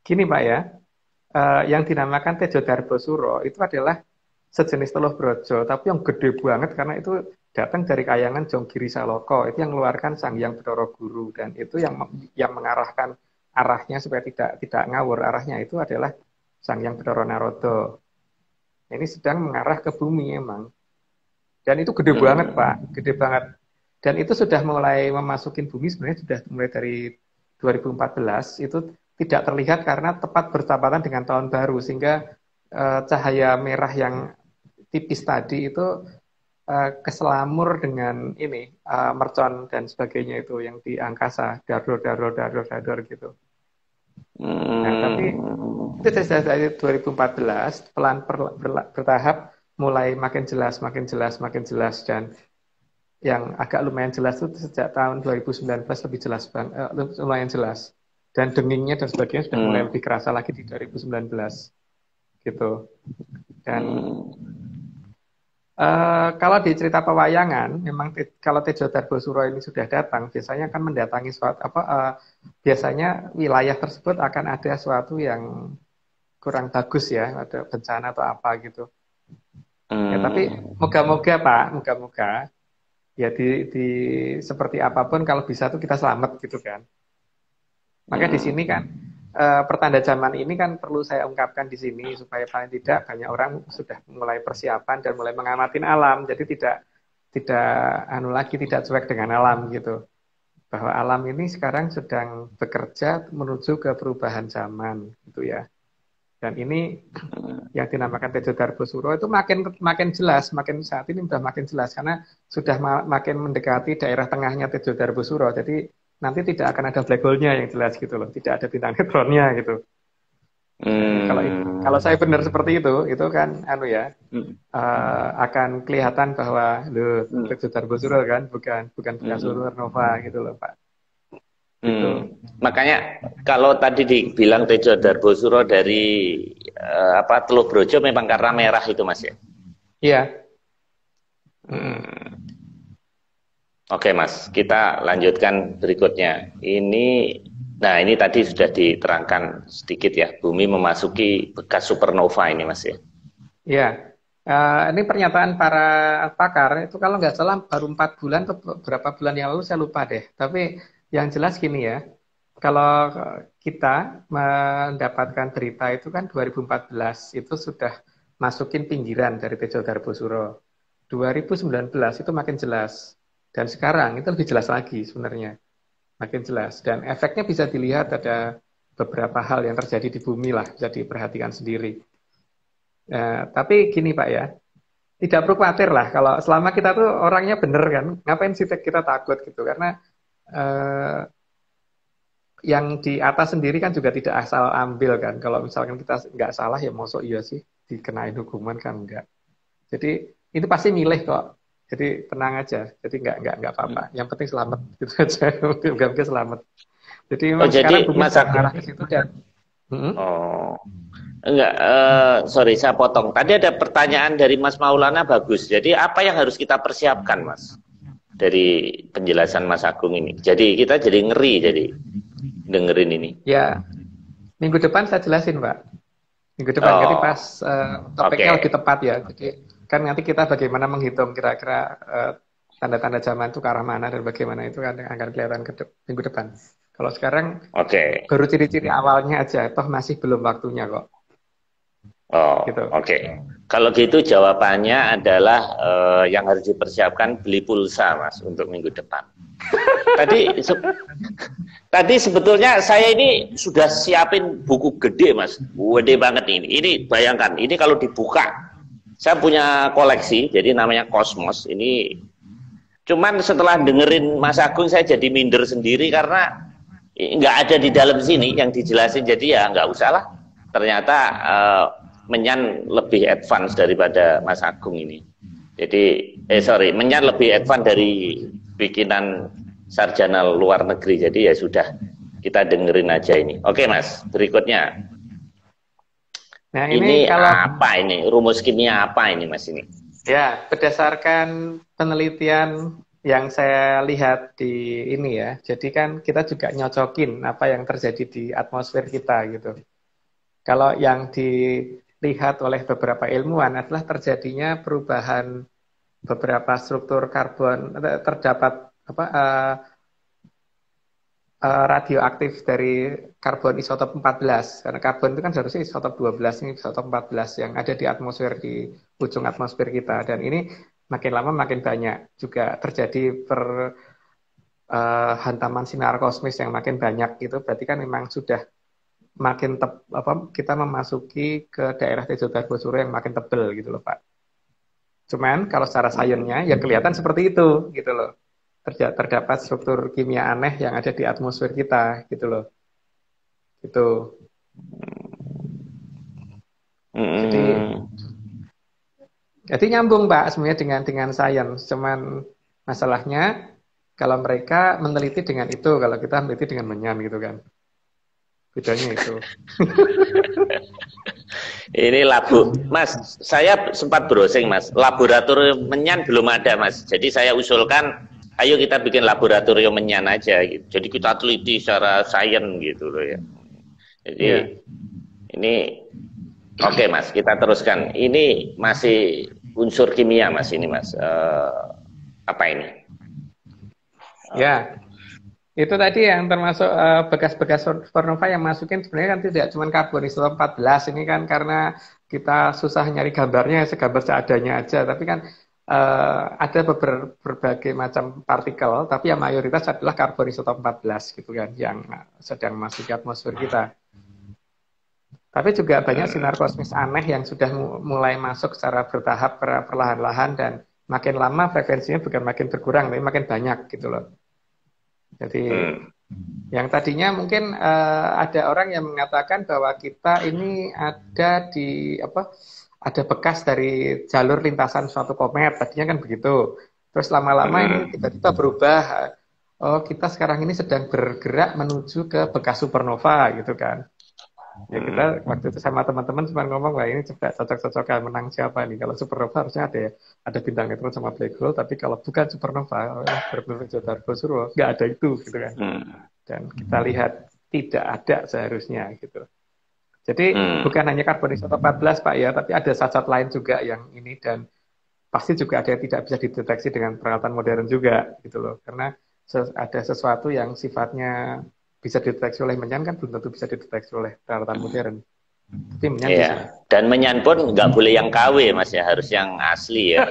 gini Pak ya, yang dinamakan Tejo Darbosuro itu adalah sejenis teluh brojo, tapi yang gede banget karena itu datang dari kayangan Jonggiri Saloko. Itu yang mengeluarkan Sang Hyang Bathara Guru, dan itu yang mengarahkan arahnya supaya tidak ngawur. Arahnya itu adalah Sang Hyang Bathara Narodo. Ini sedang mengarah ke bumi emang. Dan itu gede banget Pak, gede banget. Dan itu sudah mulai memasukin bumi sebenarnya sudah mulai dari 2014. Itu tidak terlihat karena tepat bertepatan dengan tahun baru, sehingga cahaya merah yang tipis tadi itu keselamur dengan ini mercon dan sebagainya itu yang di angkasa, dador gitu. Nah, tapi itu dari 2014 pelan bertahap mulai makin jelas, makin jelas, dan yang agak lumayan jelas itu sejak tahun 2019 lebih jelas lumayan jelas, dan dengingnya dan sebagainya sudah mulai lebih kerasa lagi di 2019 gitu. Dan kalau di cerita pewayangan, memang kalau Tejo Darbosuro ini sudah datang, biasanya akan mendatangi biasanya wilayah tersebut akan ada suatu yang kurang bagus ya, ada bencana atau apa gitu. Ya, tapi moga-moga Pak, moga-moga ya di seperti apapun kalau bisa tuh kita selamat gitu kan. Maka di sini kan pertanda zaman ini kan perlu saya ungkapkan di sini supaya paling tidak banyak orang sudah mulai persiapan dan mulai mengamatin alam. Jadi tidak tidak cuek dengan alam gitu. Bahwa alam ini sekarang sedang bekerja menuju ke perubahan zaman gitu ya. Dan ini yang dinamakan Tejo Darbosuro itu makin jelas, makin saat ini sudah makin jelas karena sudah makin mendekati daerah tengahnya Tejo Darbosuro. Jadi nanti tidak akan ada black hole-nya yang jelas gitu loh, tidak ada bintang neutronnya gitu. Kalau saya benar seperti itu kan akan kelihatan bahwa Tejo Darbosuro kan bukan bekas supernova gitu loh Pak. Gitu. Makanya kalau tadi dibilang Tejo Darbosuro dari Teluk Brojo memang karena merah itu Mas ya? Iya. Oke Mas, kita lanjutkan berikutnya. Nah ini tadi sudah diterangkan sedikit ya, bumi memasuki bekas supernova ini Mas ya? Iya. Ini pernyataan para pakar itu kalau nggak salah baru 4 bulan atau berapa bulan yang lalu saya lupa deh. Tapi yang jelas gini ya, kalau kita mendapatkan berita itu kan 2014 itu sudah masukin pinggiran dari Tejo Darbosuro. 2019 itu makin jelas. Dan sekarang itu lebih jelas lagi sebenarnya. Makin jelas. Dan efeknya bisa dilihat ada beberapa hal yang terjadi di bumi lah, bisa diperhatikan sendiri. Tapi gini Pak ya, tidak perlu khawatir lah kalau selama kita tuh orangnya bener kan, ngapain sih kita takut gitu, karena yang di atas sendiri kan juga tidak asal ambil kan. Kalau misalkan kita nggak salah ya mosok iya sih dikenain hukuman kan enggak. Jadi itu pasti milih kok. Jadi tenang aja. Jadi nggak apa-apa. Yang penting selamat gitu aja. Mungkin selamat. Jadi memang sekarang bumi sedang mengarah ke situ dan enggak, sorry saya potong. Tadi ada pertanyaan dari Mas Maulana bagus. Jadi apa yang harus kita persiapkan Mas dari penjelasan Mas Agung ini? Jadi kita jadi ngeri jadi dengerin ini. Ya, minggu depan saya jelasin Pak. Minggu depan jadi pas topiknya lebih tepat ya. Jadi kan nanti kita bagaimana menghitung kira-kira tanda-tanda zaman itu ke arah mana dan bagaimana itu kan akan kelihatan minggu depan. Kalau sekarang baru ciri-ciri awalnya aja, toh masih belum waktunya kok. Oh, gitu. oke. Kalau gitu jawabannya adalah yang harus dipersiapkan beli pulsa, Mas, untuk minggu depan. Tadi tadi sebetulnya saya ini sudah siapin buku gede, Mas. Gede banget ini. Ini bayangkan, ini kalau dibuka, saya punya koleksi, jadi namanya Kosmos. Ini cuman setelah dengerin Mas Agung saya jadi minder sendiri karena nggak ada di dalam sini yang dijelasin. Jadi ya nggak usah lah. Ternyata Menyan lebih advance daripada Mas Agung ini. Jadi sorry, Menyan lebih advance dari bikinan sarjana luar negeri. Jadi ya sudah, kita dengerin aja ini. Oke Mas, berikutnya. Nah, Ini kalau apa ini? Rumus kimia apa ini Mas ini? ya, berdasarkan penelitian yang saya lihat di ini ya, jadi kan kita juga nyocokin apa yang terjadi di atmosfer kita gitu. Kalau yang dilihat oleh beberapa ilmuwan adalah terjadinya perubahan beberapa struktur karbon, terdapat apa radioaktif dari karbon isotop 14. Karena karbon itu kan seharusnya isotop 12, ini isotop 14 yang ada di atmosfer, di ujung atmosfer kita. Dan ini makin lama makin banyak. Juga terjadi hantaman sinar kosmis yang makin banyak gitu. Berarti kan memang sudah makin kita memasuki ke daerah tejo Tarbosuro yang makin tebel gitu loh Pak. Cuman kalau secara sainsnya ya kelihatan seperti itu gitu loh. Terdapat struktur kimia aneh yang ada di atmosfer kita gitu loh. Gitu. Jadi jadi nyambung Pak sebenarnya dengan sains. Cuman masalahnya kalau mereka meneliti dengan itu, kalau kita meneliti dengan menyan gitu kan. Bedanya itu. Ini labu, Mas. Saya sempat browsing, Mas. Laboratorium Menyan belum ada, Mas. Jadi saya usulkan, ayo kita bikin laboratorium Menyan aja. Gitu. Jadi kita teliti secara sains gitu loh ya. Jadi ini oke, Mas. Kita teruskan. Ini masih unsur kimia, Mas. Ini, Mas. Apa ini? Ya, itu tadi yang termasuk bekas-bekas supernova yang masukin sebenarnya kan tidak cuma karbon isotop 14 ini kan karena kita susah nyari gambarnya, segambar seadanya aja. Tapi kan ada berbagai macam partikel, tapi yang mayoritas adalah karbon isotop 14 gitu kan, yang sedang masuk ke atmosfer kita. Tapi juga banyak sinar kosmis aneh yang sudah mulai masuk secara bertahap, perlahan-lahan, dan makin lama frekuensinya bukan makin berkurang, tapi makin banyak gitu loh. Jadi yang tadinya mungkin ada orang yang mengatakan bahwa kita ini ada bekas dari jalur lintasan suatu komet, tadinya kan begitu. Terus lama-lama ini tiba-tiba berubah. Oh, kita sekarang ini sedang bergerak menuju ke bekas supernova gitu kan. Ya kita waktu itu sama teman-teman cuma ngomong, wah ini coba cocok-cocokan menang siapa nih. Kalau supernova harusnya ada bintang neutron sama black hole, tapi kalau bukan supernova, berbentuk Tarbosuro, nggak ada itu gitu kan. Dan kita lihat tidak ada seharusnya gitu. Jadi bukan hanya karbon isotop 14 Pak ya, tapi ada zat-zat lain juga yang ini, dan pasti juga ada yang tidak bisa dideteksi dengan peralatan modern juga gitu loh. Karena ada sesuatu yang sifatnya bisa dideteksi oleh menyan kan belum tentu bisa dideteksi oleh peralatan modern. Tapi menyan bisa. Dan menyan pun nggak boleh yang KW Mas ya, harus yang asli ya,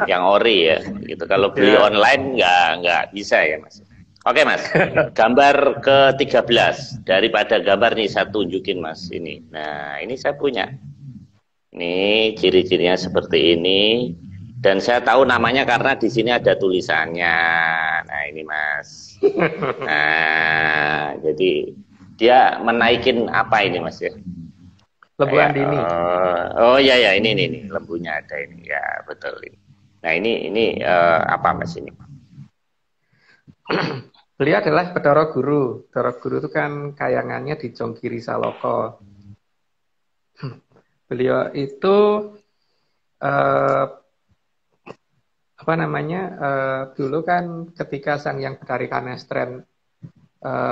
yang ori ya. Gitu. Kalau beli online nggak bisa ya Mas. Oke Mas, gambar ke-13 daripada gambar nih saya tunjukin Mas ini. Nah ini saya punya. Ini ciri-cirinya seperti ini. Dan saya tahu namanya karena di sini ada tulisannya. Nah ini Mas. Nah jadi dia menaikin apa ini Mas ya? Lembuan dini. Oh iya ya ini lembunya ada ini ya betul ini. Nah ini apa Mas ini? Beliau adalah Bathara Guru. Bathara Guru itu kan kayangannya di Jonggiri Saloko. Beliau itu dulu kan ketika Sang Hyang Bathari Kanestren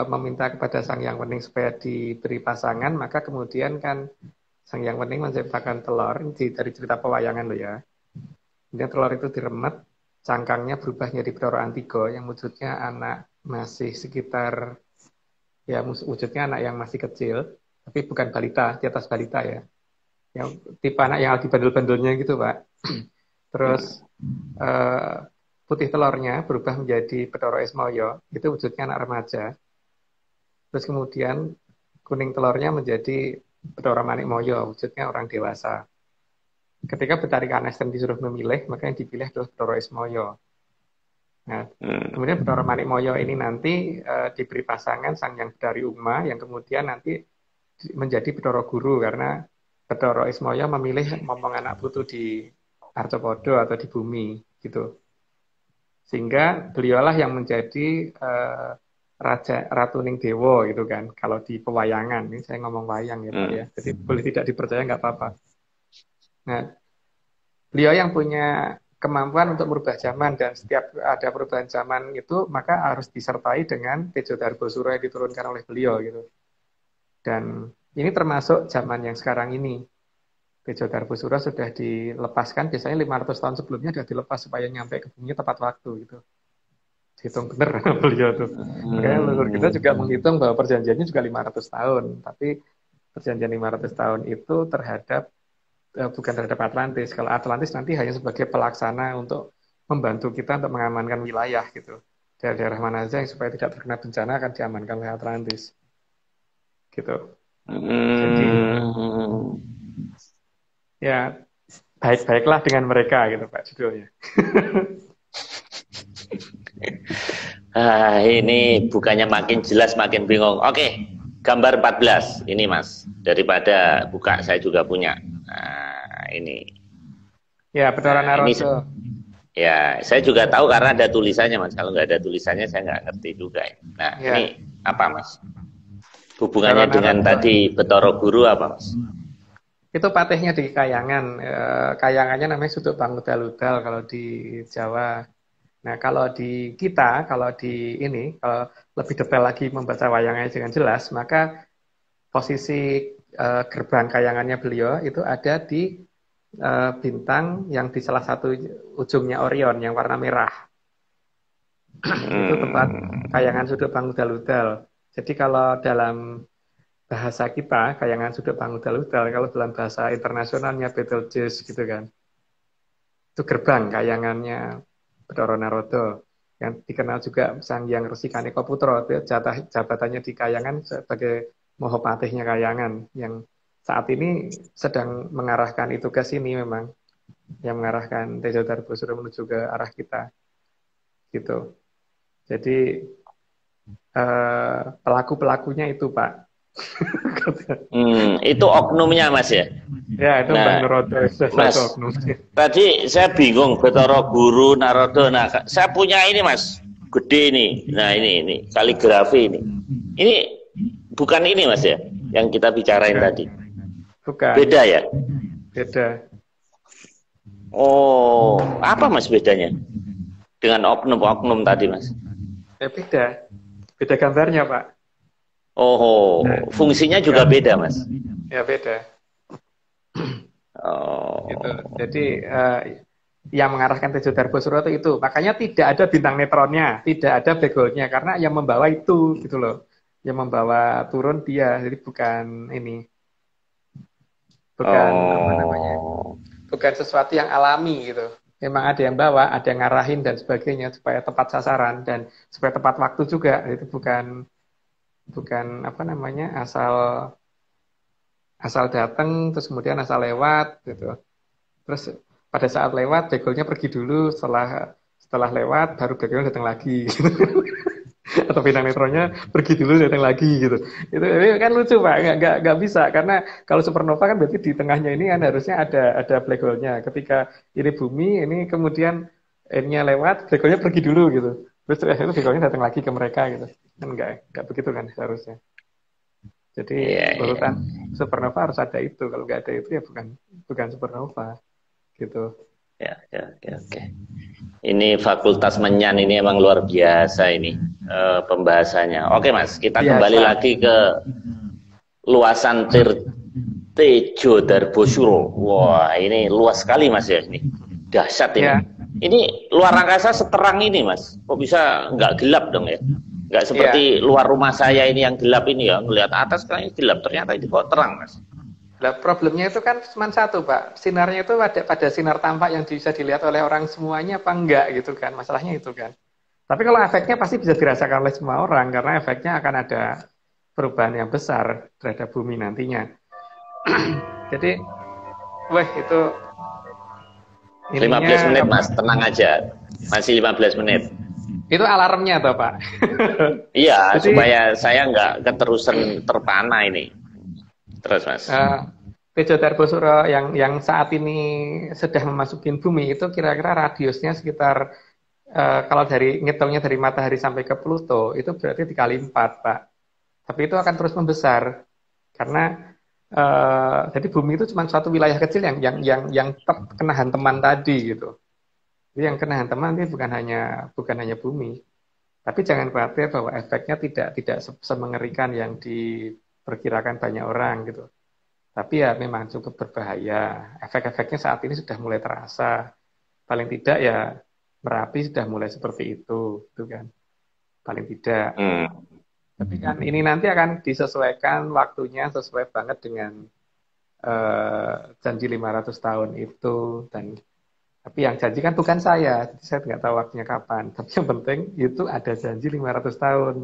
meminta kepada Sang Hyang Wening supaya diberi pasangan, maka kemudian kan Sang Hyang Wening menciptakan telur, dari cerita pewayangan loh ya. Kemudian telur itu diremet, cangkangnya berubah menjadi Bathara Antigo yang wujudnya anak masih sekitar, ya wujudnya anak yang masih kecil, tapi bukan balita, di atas balita ya. yang tipe anak yang lagi bandel-bandelnya gitu Pak. Terus putih telurnya berubah menjadi Bathara Ismaya, itu wujudnya anak remaja. Terus kemudian kuning telurnya menjadi Bathara Manikmaya, wujudnya orang dewasa. Ketika Betari Kanesten disuruh memilih, maka yang dipilih adalah Bathara Ismaya. Nah, kemudian Bathara Manikmaya ini nanti diberi pasangan Sang Hyang Betari Uma, yang kemudian nanti menjadi Bathara Guru, karena Bathara Ismaya memilih momong anak putu di Arcapada atau di bumi, gitu. Sehingga beliaulah yang menjadi Raja Ratuning Dewa, gitu kan. Kalau di pewayangan, ini saya ngomong wayang ya Pak ya, jadi boleh tidak dipercaya nggak apa-apa. Nah, beliau yang punya kemampuan untuk merubah zaman, dan setiap ada perubahan zaman itu maka harus disertai dengan Tejo Darbosuro yang diturunkan oleh beliau gitu. Dan ini termasuk zaman yang sekarang ini. Tejo Darbosuro sudah dilepaskan, biasanya 500 tahun sebelumnya sudah dilepas supaya nyampe ke bumi tepat waktu gitu. Hitung bener beliau tuh. Makanya leluhur kita juga menghitung bahwa perjanjiannya juga 500 tahun, tapi perjanjian 500 tahun itu bukan terhadap Atlantis. Kalau Atlantis nanti hanya sebagai pelaksana untuk membantu kita untuk mengamankan wilayah gitu. Daerah-daerah mana saja yang supaya tidak terkena bencana akan diamankan oleh Atlantis. Gitu. Jadi ya baik-baiklah dengan mereka gitu Pak judulnya. Ini bukannya makin jelas makin bingung. Oke, gambar 14 ini Mas. Daripada buka saya juga punya. Nah, ini. Ya, Bathara Narada. Ya, saya juga tahu karena ada tulisannya Mas. Kalau nggak ada tulisannya saya nggak ngerti juga. Nah, ya. Ini apa Mas? Hubungannya dengan tadi Bathara Guru apa Mas? Itu patihnya di Kayangan. Kayangannya namanya Suduk Bangudal-udal kalau di Jawa. Nah, kalau di kita, kalau lebih detail lagi membaca wayangnya dengan jelas, maka posisi gerbang kayangannya beliau itu ada di bintang yang di salah satu ujungnya Orion yang warna merah. Itu tempat Kayangan Suduk Bangudal-udal. Jadi kalau dalam bahasa kita, Kayangan Suduk Bangudal-udal, kalau dalam bahasa internasionalnya Betelgeuse gitu kan. Itu gerbang kayangannya Bathara Narada, yang dikenal juga Sang Hyang Resi Kaneka Putra, jabatannya di Kayangan sebagai Mahapatihnya Kayangan, yang saat ini sedang mengarahkan itu ke sini memang, yang mengarahkan Tejo Darbosuro menuju ke arah kita, gitu. Jadi pelaku-pelakunya itu Pak. Itu oknumnya Mas ya? Ya, itu Mbak Narada, Mas, tadi saya bingung Bathara Guru Narada. Nah, saya punya ini Mas, gede ini. Nah, ini kaligrafi ini. Ini bukan ini Mas ya, yang kita bicarain tadi. Bukan. Beda ya? Beda. Oh, apa Mas bedanya dengan oknum-oknum tadi Mas? Ya beda. Beda gambarnya Pak. Oh, fungsinya juga beda Mas? Ya beda. Oh. Gitu. Jadi yang mengarahkan Tejo Darbosuro itu, makanya tidak ada bintang netronnya, tidak ada black hole-nya, karena yang membawa itu gitu loh, yang membawa turun dia, jadi bukan apa namanya, bukan sesuatu yang alami gitu. Memang ada yang bawa, ada yang ngarahin dan sebagainya supaya tepat sasaran dan supaya tepat waktu juga. Itu bukan apa namanya asal datang terus kemudian asal lewat gitu. Terus pada saat lewat black-nya pergi dulu, setelah lewat baru black-nya datang lagi gitu. Atau bintang netronnya pergi dulu datang lagi gitu. Itu kan lucu Pak, nggak bisa, karena kalau supernova kan berarti di tengahnya ini kan harusnya ada black hole-nya. Ketika ini bumi, ini kemudian N-nya lewat, black hole-nya pergi dulu gitu. Terus itu black hole-nya datang lagi ke mereka gitu. Kan nggak begitu kan seharusnya. Jadi urutan supernova harus ada itu. Kalau nggak ada itu ya bukan supernova gitu. Ya, oke. Ini Fakultas Menyan ini emang luar biasa ini pembahasannya. Oke Mas, kita kembali lagi ke luasan Tejo Darbosuro. Wah, ini luas sekali Mas ya ini. Dahsyat ini. Ya. Ini luar angkasa seterang ini Mas. Kok bisa nggak gelap dong ya? Nggak seperti luar rumah saya ini yang gelap ini ya. Melihat atas kayaknya gelap, ternyata itu kok terang Mas. Nah, problemnya itu kan cuma satu, Pak. Sinarnya itu pada sinar tampak yang bisa dilihat oleh orang semuanya apa enggak gitu kan. Masalahnya itu kan. Tapi kalau efeknya pasti bisa dirasakan oleh semua orang karena efeknya akan ada perubahan yang besar terhadap bumi nantinya. Jadi, wah itu 15 ininya menit apa? Mas, tenang aja. Masih 15 menit. Itu alarmnya toh, Pak. Iya, Jadi supaya saya nggak keterusan terpana ini. Terus Mas. Tejo Darbosuro yang saat ini sudah memasuki bumi itu kira-kira radiusnya sekitar kalau dari ngitungnya dari matahari sampai ke Pluto itu berarti dikali 4, Pak. Tapi itu akan terus membesar karena jadi bumi itu cuma suatu wilayah kecil yang kena hantaman tadi gitu. Jadi yang kena hantaman itu bukan hanya bumi. Tapi jangan khawatir bahwa efeknya tidak semengerikan yang diperkirakan banyak orang gitu. Tapi ya memang cukup berbahaya. Efek-efeknya saat ini sudah mulai terasa. Paling tidak ya Merapi sudah mulai seperti itu kan. Paling tidak. Tapi kan ini nanti akan disesuaikan waktunya sesuai banget dengan janji 500 tahun itu tapi yang janji kan bukan saya, jadi saya nggak tahu waktunya kapan. Tapi yang penting itu ada janji 500 tahun.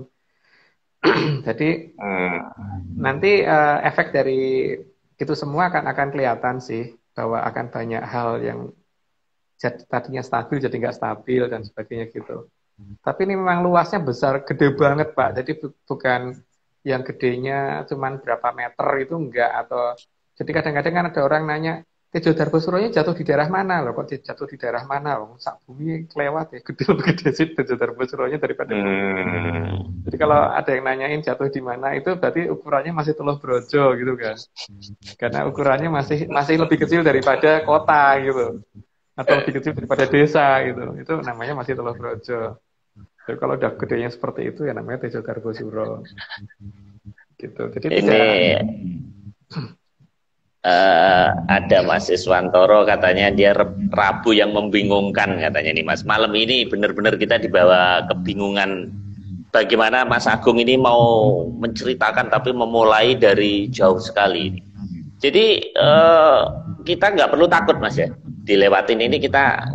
Jadi nanti efek dari itu semua akan kelihatan sih bahwa akan banyak hal yang tadinya stabil jadi nggak stabil dan sebagainya gitu. Tapi ini memang luasnya besar, gede banget Pak. Jadi bukan yang gedenya cuman berapa meter itu enggak atau jadi kadang-kadang kan ada orang nanya Tejo Darbosuronya jatuh di daerah mana loh? Kok jatuh di daerah mana? Loh? Sak bumi kelewat ya, gede lebih gede sih Tejo Darbosuronya daripada bumi. Jadi kalau ada yang nanyain jatuh di mana itu berarti ukurannya masih Teluk Brojo gitu kan? Karena ukurannya masih lebih kecil daripada kota gitu, atau lebih kecil daripada desa gitu. Itu namanya masih Teluk Brojo. Jadi kalau udah gedenya seperti itu ya namanya Tejo Darbosuro. Gitu. Jadi Ini ada Mas Iswantoro katanya dia Rabu yang membingungkan katanya nih Mas. Malam ini benar-benar kita dibawa kebingungan bagaimana Mas Agung ini mau menceritakan tapi memulai dari jauh sekali. Jadi kita nggak perlu takut Mas ya. Dilewatin ini kita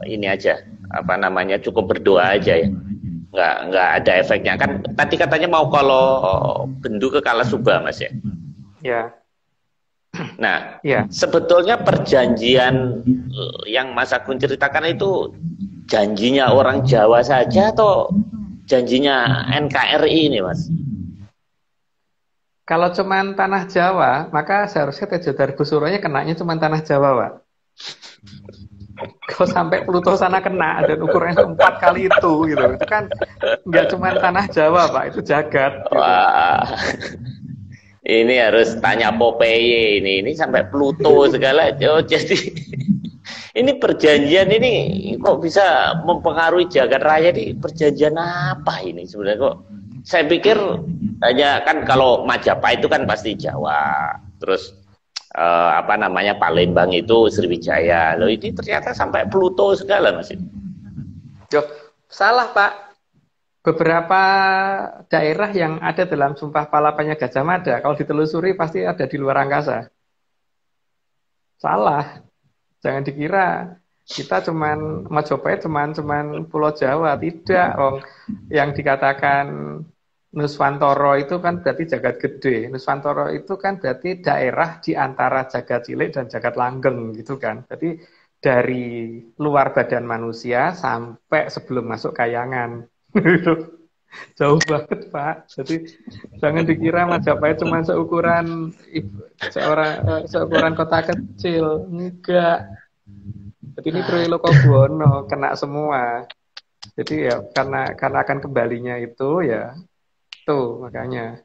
ini aja apa namanya cukup berdoa aja ya. Nggak ada efeknya kan. Tadi katanya mau kalau Bendu ke Kalasuba Mas ya. ya. Nah, Ya. sebetulnya perjanjian yang Mas Agung ceritakan itu janjinya orang Jawa saja atau janjinya NKRI ini, Mas? Kalau cuman tanah Jawa, maka seharusnya Tejo Darbosuronya kenanya cuman tanah Jawa, Pak. Kalau sampai Pluto sana kena dan ukurannya 4 kali itu gitu. Itu kan nggak cuman tanah Jawa, Pak, itu jagat gitu. Wah. Ini harus tanya Popeye ini sampai Pluto segala. Oh, jadi ini perjanjian ini kok bisa mempengaruhi jagat raya ini perjanjian apa ini sebenarnya kok? Saya pikir hanya kan kalau Majapahit itu kan pasti Jawa, terus apa namanya Palembang itu Sriwijaya. Loh ini ternyata sampai Pluto segala Mas. Yo, salah Pak. Beberapa daerah yang ada dalam Sumpah Palapanya Gajah Mada, kalau ditelusuri pasti ada di luar angkasa. Salah. Jangan dikira kita cuman Majapahit cuman Pulau Jawa, tidak. Yang dikatakan Nuswantoro itu kan berarti jagat gede. Nuswantoro itu kan berarti daerah di antara jagat cilik dan jagat langgeng gitu kan. Jadi dari luar badan manusia sampai sebelum masuk kayangan. Jauh banget Pak. Jadi jangan dikira Majapahit cuma seukuran seukuran kota kecil. Enggak. Jadi ini Trilokobwono kena semua. Jadi ya karena akan kembalinya itu ya tuh makanya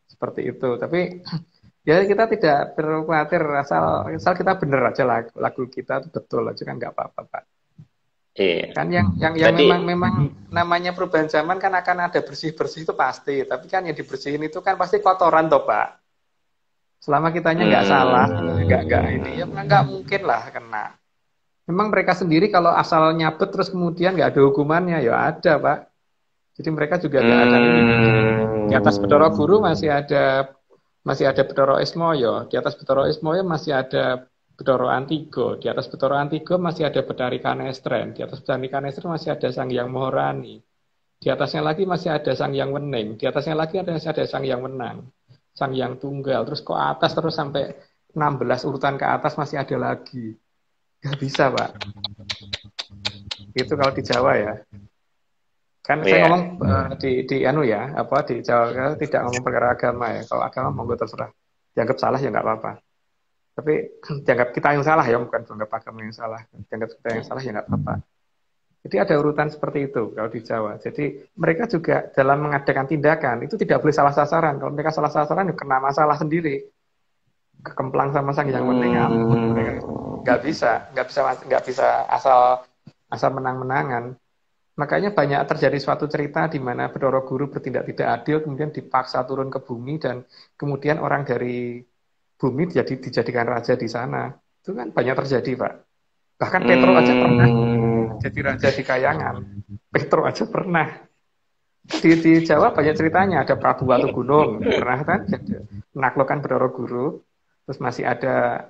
seperti itu. Tapi ya kita tidak perlu khawatir asal kita bener aja lagu kita itu betul aja kan nggak apa-apa Pak. Iya. Kan yang memang namanya perubahan zaman kan akan ada bersih-bersih itu pasti. Tapi kan yang dibersihin itu kan pasti kotoran toh Pak. Selama kitanya nggak salah, nggak ini ya nggak mungkin lah kena. Memang mereka sendiri kalau asal nyabet terus kemudian nggak ada hukumannya ya ada Pak. Jadi mereka juga nggak akan ini. Di atas Bedoro Guru masih ada masih ada Bathara Ismaya, di atas Bathara Ismaya masih ada Bathara Antiga, di atas Bathara Antiga masih ada Betari Kanestren, di atas Betari Kanestren masih ada Sang Hyang Maharani, di atasnya lagi masih ada Sang Hyang Wening, di atasnya lagi masih ada Sang Hyang Wenang, Sang Hyang Tunggal, terus ke atas terus sampai 16 urutan ke atas masih ada lagi. Nggak bisa, Pak. Itu kalau di Jawa ya. Kan saya ngomong di anu ya, apa di Jawa tidak ngomong perkara agama ya. Kalau agama monggo terserah. Dianggap salah ya nggak apa-apa. Tapi dianggap kita yang salah ya, bukan dianggap agama yang salah. Dianggap kita yang salah ya nggak apa-apa. Jadi ada urutan seperti itu kalau di Jawa. Jadi mereka juga dalam mengadakan tindakan itu tidak boleh salah sasaran. Kalau mereka salah sasaran ya kena masalah sendiri. Kekemplang sama Sang Hyang Wening, nggak bisa asal menang-menangan. Makanya banyak terjadi suatu cerita di mana Bathara Guru bertindak tidak adil, kemudian dipaksa turun ke bumi, dan kemudian orang dari bumi dijadikan raja di sana. Itu kan banyak terjadi, Pak. Bahkan Petro aja pernah jadi raja di Kayangan. Petro aja pernah. Di Jawa banyak ceritanya. Ada Prabu Watugunung, pernah kan menaklukkan Bathara Guru. Terus masih ada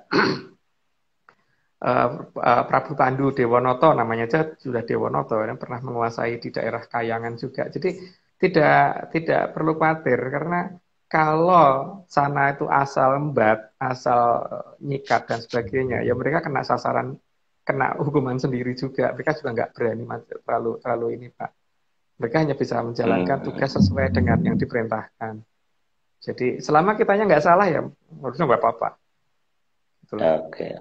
Prabu Pandu Dewonoto, namanya aja sudah Dewonoto, yang pernah menguasai di daerah Kayangan juga. Jadi tidak perlu khawatir, karena kalau sana itu asal embat, asal nyikat dan sebagainya, ya mereka kena sasaran, kena hukuman sendiri juga. Mereka juga nggak berani terlalu ini, Pak. Mereka hanya bisa menjalankan tugas sesuai dengan yang diperintahkan. Jadi selama kitanya nggak salah ya, harusnya nggak apa-apa. Oke.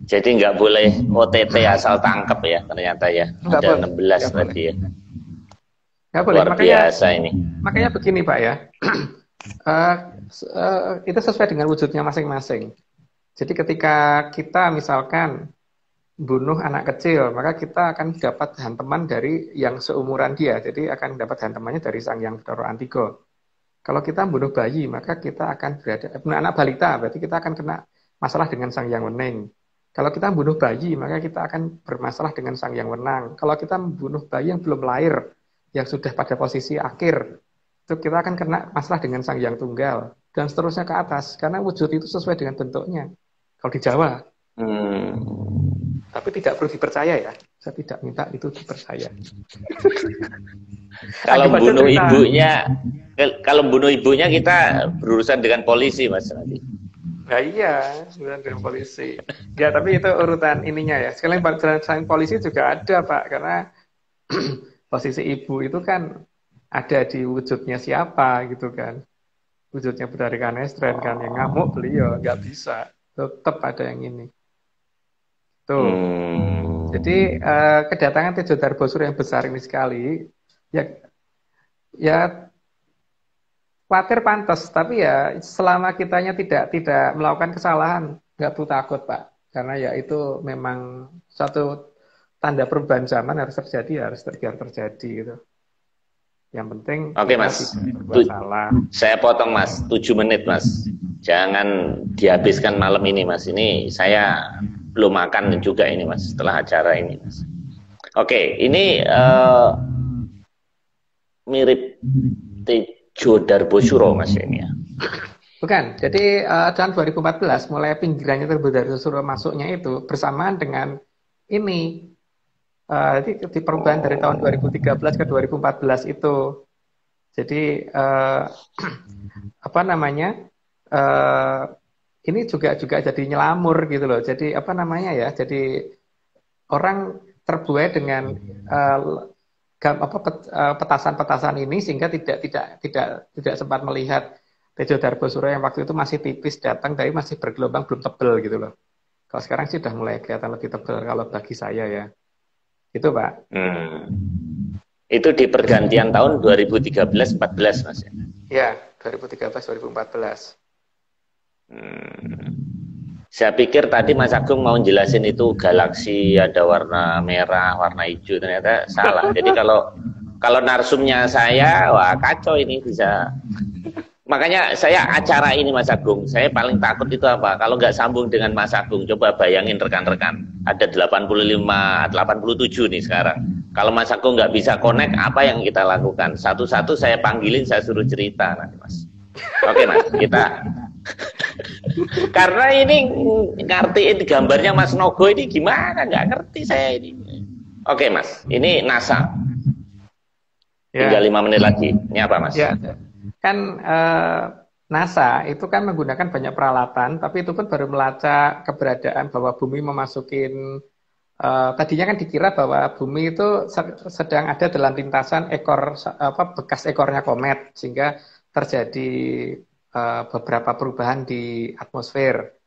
Jadi nggak boleh OTT asal tangkap ya, ternyata ya. Nggak ada boleh. 16 tadi ya. Nggak boleh. Luar biasa ini. Makanya begini, Pak ya. Itu sesuai dengan wujudnya masing-masing. Jadi ketika kita misalkan bunuh anak kecil, maka kita akan dapat hantaman dari yang seumuran dia. Jadi akan dapat hantamannya dari Sang Hyang Bathara Antiga. Kalau kita bunuh bayi, maka kita akan anak balita, berarti kita akan kena masalah dengan Sang Hyang Wening. Kalau kita membunuh bayi, maka kita akan bermasalah dengan Sang Hyang Wenang. Kalau kita membunuh bayi yang belum lahir, yang sudah pada posisi akhir, itu kita akan kena masalah dengan Sang Hyang Tunggal. Dan seterusnya ke atas, karena wujud itu sesuai dengan bentuknya. Kalau di Jawa. Tapi tidak perlu dipercaya ya. Saya tidak minta itu dipercaya. Kalau bunuh ibunya kita berurusan dengan polisi, Mas nanti. Nah iya, dengan polisi. Ya, tapi itu urutan ininya ya. Selain polisi juga ada, Pak. Karena posisi ibu itu kan ada di wujudnya siapa gitu kan. Wujudnya Betari Kanestren kan. Yang ngamuk beliau, nggak bisa. Tetap ada yang ini. Tuh. Jadi kedatangan Tejo Darbosuro yang besar ini sekali, ya khawatir pantas, tapi ya selama kitanya tidak melakukan kesalahan, nggak perlu takut, Pak. Karena ya itu memang suatu tanda perubahan zaman harus terjadi, biar terjadi gitu. Yang penting oke, Mas. Salah. Saya potong, Mas. 7 menit, Mas. Jangan dihabiskan malam ini, Mas. Ini saya belum makan juga ini, Mas, setelah acara ini, Mas. Oke, ini mirip Tejo Darbosuro, Mas, ini ya. Bukan. Jadi tahun 2014 mulai pinggirannya Tejo Darbosuro masuknya itu bersamaan dengan ini. Di perubahan dari tahun 2013 ke 2014 itu. Jadi apa namanya? Ini juga jadi nyelamur gitu loh. Jadi apa namanya ya? Jadi orang terbuai dengan petasan-petasan ini sehingga tidak sempat melihat Tejo Darbosuro yang waktu itu masih tipis datang, tapi masih bergelombang, belum tebel gitu loh. Kalau sekarang sih sudah mulai kelihatan lebih tebel kalau bagi saya ya. Itu, Pak. Itu di pergantian tahun 2013-14, Mas. Ya, 2013-2014. Saya pikir tadi Mas Agung mau jelasin itu galaksi ada warna merah, warna hijau, ternyata salah. Jadi kalau narsumnya saya, wah kacau ini bisa. Makanya saya acara ini, Mas Agung, saya paling takut itu apa? Kalau nggak sambung dengan Mas Agung, coba bayangin rekan-rekan, ada 85, 87 nih sekarang. Kalau Mas Agung nggak bisa connect, apa yang kita lakukan? Satu-satu saya panggilin, saya suruh cerita nanti, Mas. Oke Mas, kita karena ini ngertiin gambarnya Mas Nogo ini gimana, nggak ngerti saya ini. Oke Mas, ini NASA. Tinggal 5 menit lagi. Ini apa Mas? Ya, kan NASA itu kan menggunakan banyak peralatan, tapi itu pun baru melacak keberadaan bahwa bumi memasukin tadinya kan dikira bahwa bumi itu sedang ada dalam lintasan bekas ekornya komet, sehingga terjadi beberapa perubahan di atmosfer.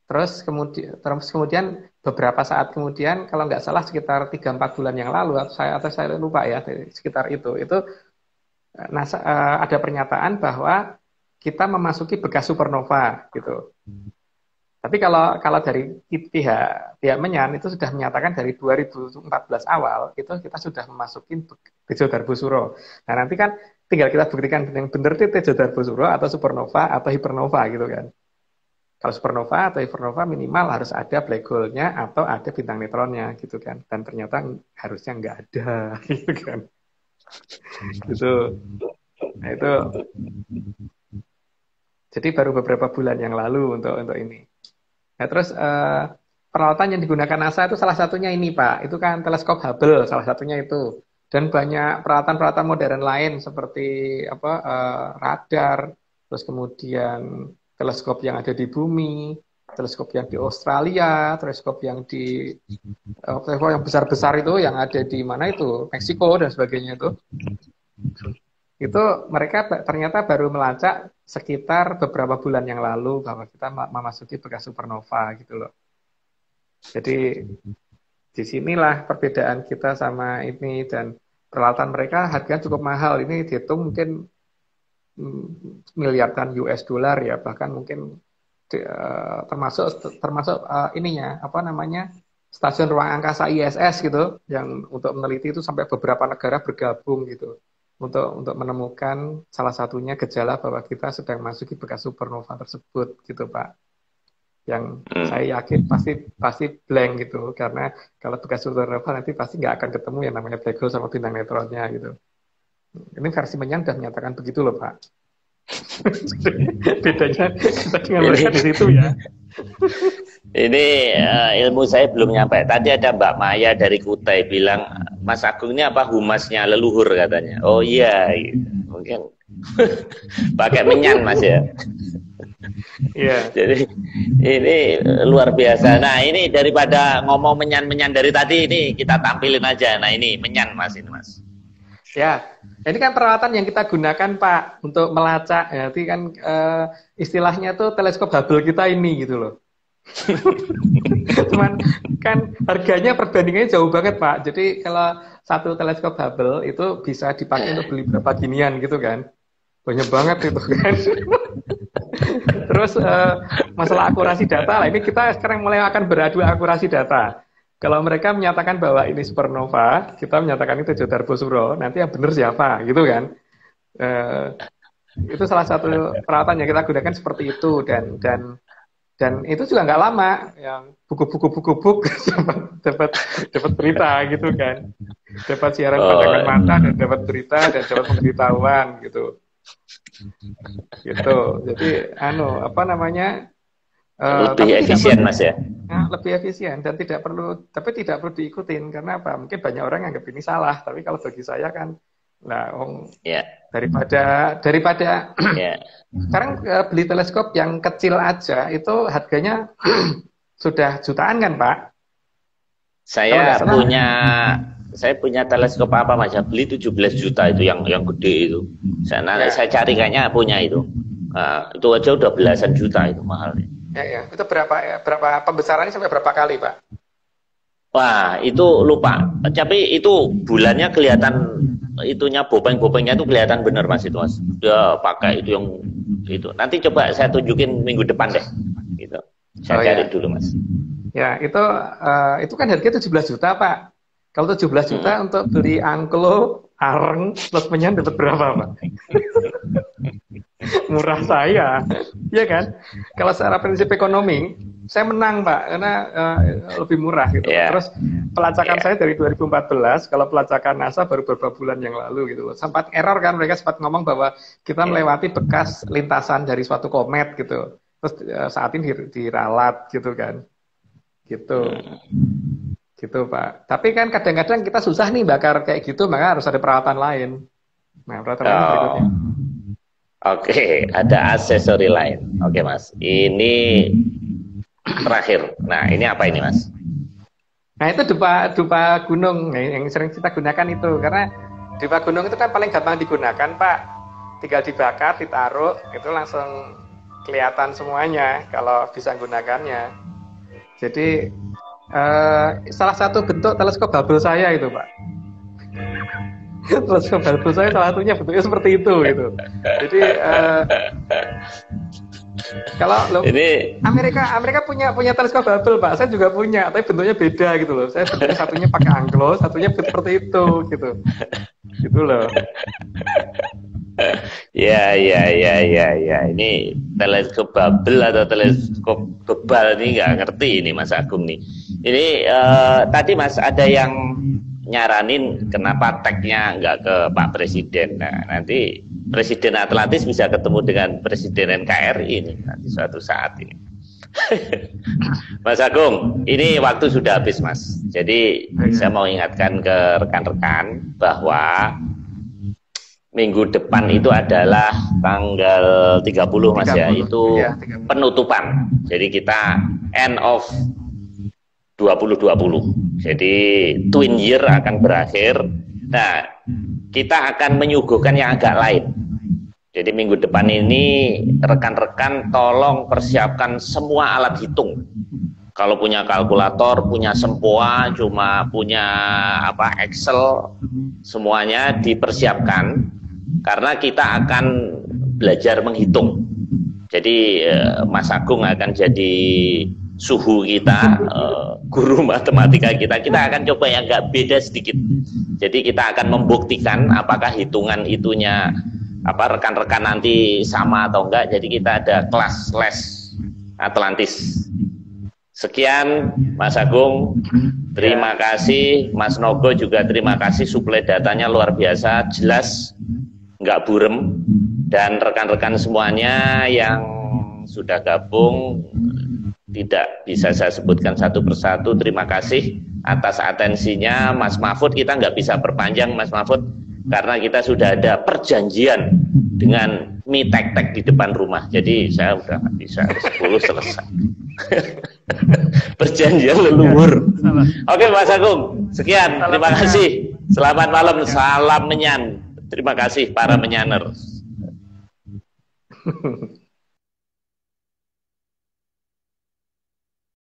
Terus kemudian beberapa saat kemudian, kalau nggak salah sekitar 3-4 bulan yang lalu, atau saya lupa ya, sekitar itu NASA, ada pernyataan bahwa kita memasuki bekas supernova gitu. Tapi kalau dari pihak Menyan itu sudah menyatakan dari 2014 awal itu kita sudah memasuki Tejo Darbusuro. Nah nanti kan tinggal kita buktikan yang benar itu Tejo Darbusuro atau supernova atau hipernova gitu kan. Kalau supernova atau hipernova minimal harus ada black hole-nya atau ada bintang neutronnya gitu kan. Dan ternyata harusnya nggak ada gitu kan. Gitu. Nah itu jadi baru beberapa bulan yang lalu untuk ini. Nah, terus peralatan yang digunakan NASA itu salah satunya ini Pak, itu kan teleskop Hubble salah satunya itu, dan banyak peralatan-peralatan modern lain seperti radar, terus kemudian teleskop yang ada di bumi, teleskop yang di Australia, teleskop yang yang besar-besar itu yang ada di mana itu, Meksiko dan sebagainya itu mereka ternyata baru melacak sekitar beberapa bulan yang lalu bahwa kita memasuki bekas supernova gitu loh. Jadi disinilah perbedaan kita sama ini, dan peralatan mereka harganya cukup mahal. Ini dihitung mungkin miliaran US dollar ya, bahkan mungkin termasuk ininya stasiun ruang angkasa ISS gitu, yang untuk meneliti itu sampai beberapa negara bergabung gitu. Untuk menemukan salah satunya gejala bahwa kita sedang masuki bekas supernova tersebut gitu Pak. Yang saya yakin pasti blank gitu, karena kalau bekas supernova nanti pasti nggak akan ketemu yang namanya black hole sama bintang neutronnya gitu. Ini versi Menyan sudah menyatakan begitu loh Pak. Bedanya kita dengan mereka di situ ya. Ini ilmu saya belum nyampe. Tadi ada Mbak Maya dari Kutai bilang, Mas Agung ini apa humasnya leluhur katanya. Oh iya, gitu. Mungkin pakai Menyan Mas ya. Iya. Jadi ini luar biasa. Nah ini daripada ngomong Menyan dari tadi, ini kita tampilin aja. Nah ini Menyan Mas, ini Mas. Ya, ini kan peralatan yang kita gunakan Pak untuk melacak. Jadi kan istilahnya tuh teleskop Hubble kita ini gitu loh. Cuman kan harganya perbandingannya jauh banget Pak. Jadi kalau satu teleskop Hubble itu bisa dipakai untuk beli berapa ginian gitu kan. Banyak banget itu kan. Terus masalah akurasi data lah, ini kita sekarang mulai akan beradu akurasi data. Kalau mereka menyatakan bahwa ini supernova, kita menyatakan itu Tejo Darbusuro, nanti yang benar siapa gitu kan. Itu salah satu peralatan yang kita gunakan seperti itu, dan itu juga nggak lama, yang buku dapat berita gitu kan, dapat siaran pandangan mata dan dapat berita dan dapat pemberitahuan gitu. Jadi lebih efisien Mas ya. Lebih efisien dan tidak perlu diikutin, karena apa? Mungkin banyak orang yang anggap ini salah, tapi kalau bagi saya kan, daripada sekarang beli teleskop yang kecil aja itu harganya sudah jutaan kan Pak? Saya punya teleskop apa Mas? Beli 17 juta itu yang gede itu. Saya cari kayaknya punya itu. Itu aja udah belasan juta itu mahalnya. Ya. Itu berapa pembesarannya sampai berapa kali Pak? Wah, itu lupa. Tapi itu bulannya kelihatan, itunya bopeng-bopengnya itu kelihatan bener Mas itu Mas. Dia pakai itu yang itu. Nanti coba saya tunjukin minggu depan deh. Gitu. Saya cari dulu Mas. Ya, itu kan harganya 17 juta Pak. Kalau 17 juta untuk beli angklo, areng, plus Menyan dapat berapa Pak? Murah saya, ya kan? Kalau secara prinsip ekonomi, saya menang Pak, karena lebih murah gitu. Yeah. Terus pelacakan Yeah. saya dari 2014, kalau pelacakan NASA baru beberapa bulan yang lalu gitu loh. Sempat error kan, mereka sempat ngomong bahwa kita melewati bekas lintasan dari suatu komet gitu. Terus saat ini diralat gitu kan. Gitu. Gitu Pak. Tapi kan kadang-kadang kita susah nih bakar kayak gitu, maka harus ada peralatan lain. Nah, peralatan lain berikutnya. Oke, ada aksesori lain. Oke Mas, ini terakhir. Nah, ini apa ini Mas? Nah, itu dupa gunung yang sering kita gunakan itu. Karena dupa gunung itu kan paling gampang digunakan Pak. Tinggal dibakar, ditaruh, itu langsung kelihatan semuanya kalau bisa gunakannya. Jadi salah satu bentuk teleskop Hubble saya itu Pak. Teleskop Hubble saya salah satunya bentuknya seperti itu gitu. Jadi kalau ini Amerika punya teleskop Hubble Pak, saya juga punya, tapi bentuknya beda gitu loh. Saya bentuknya satunya pakai anglo, satunya seperti itu gitu. Gitu loh. Ya. Ini teleskop Hubble atau teleskop kebal ini nggak ngerti ini Mas Agung nih. Ini tadi Mas ada yang nyaranin kenapa tagnya nggak ke Pak Presiden. Nah, nanti Presiden Atlantis bisa ketemu dengan Presiden NKRI ini nanti suatu saat ini. Mas Agung, ini waktu sudah habis Mas. Jadi saya mau ingatkan ke rekan-rekan bahwa minggu depan itu adalah tanggal 30 Mas 30, ya, itu ya, penutupan. Jadi kita end of 2020. Jadi twin year akan berakhir. Nah, kita akan menyuguhkan yang agak lain. Jadi minggu depan ini rekan-rekan tolong persiapkan semua alat hitung. Kalau punya kalkulator, punya sempoa, cuma punya Excel, semuanya dipersiapkan karena kita akan belajar menghitung. Jadi Mas Agung akan jadi suhu kita, guru matematika kita akan coba yang agak beda sedikit. Jadi kita akan membuktikan apakah hitungan itunya rekan-rekan nanti sama atau enggak. Jadi kita ada kelas les Atlantis. Sekian Mas Agung, terima kasih. Mas Nogo juga terima kasih, suplai datanya luar biasa, jelas, nggak burem. Dan rekan-rekan semuanya yang sudah gabung, tidak bisa saya sebutkan satu persatu. Terima kasih atas atensinya. Mas Mahfud, kita nggak bisa perpanjang Mas Mahfud karena kita sudah ada perjanjian dengan mie tek-tek di depan rumah. Jadi saya udah nggak bisa, 10 selesai. Perjanjian leluhur. Oke Mas Agung, sekian, terima kasih. Selamat malam, salam menyan. Terima kasih para menyaner.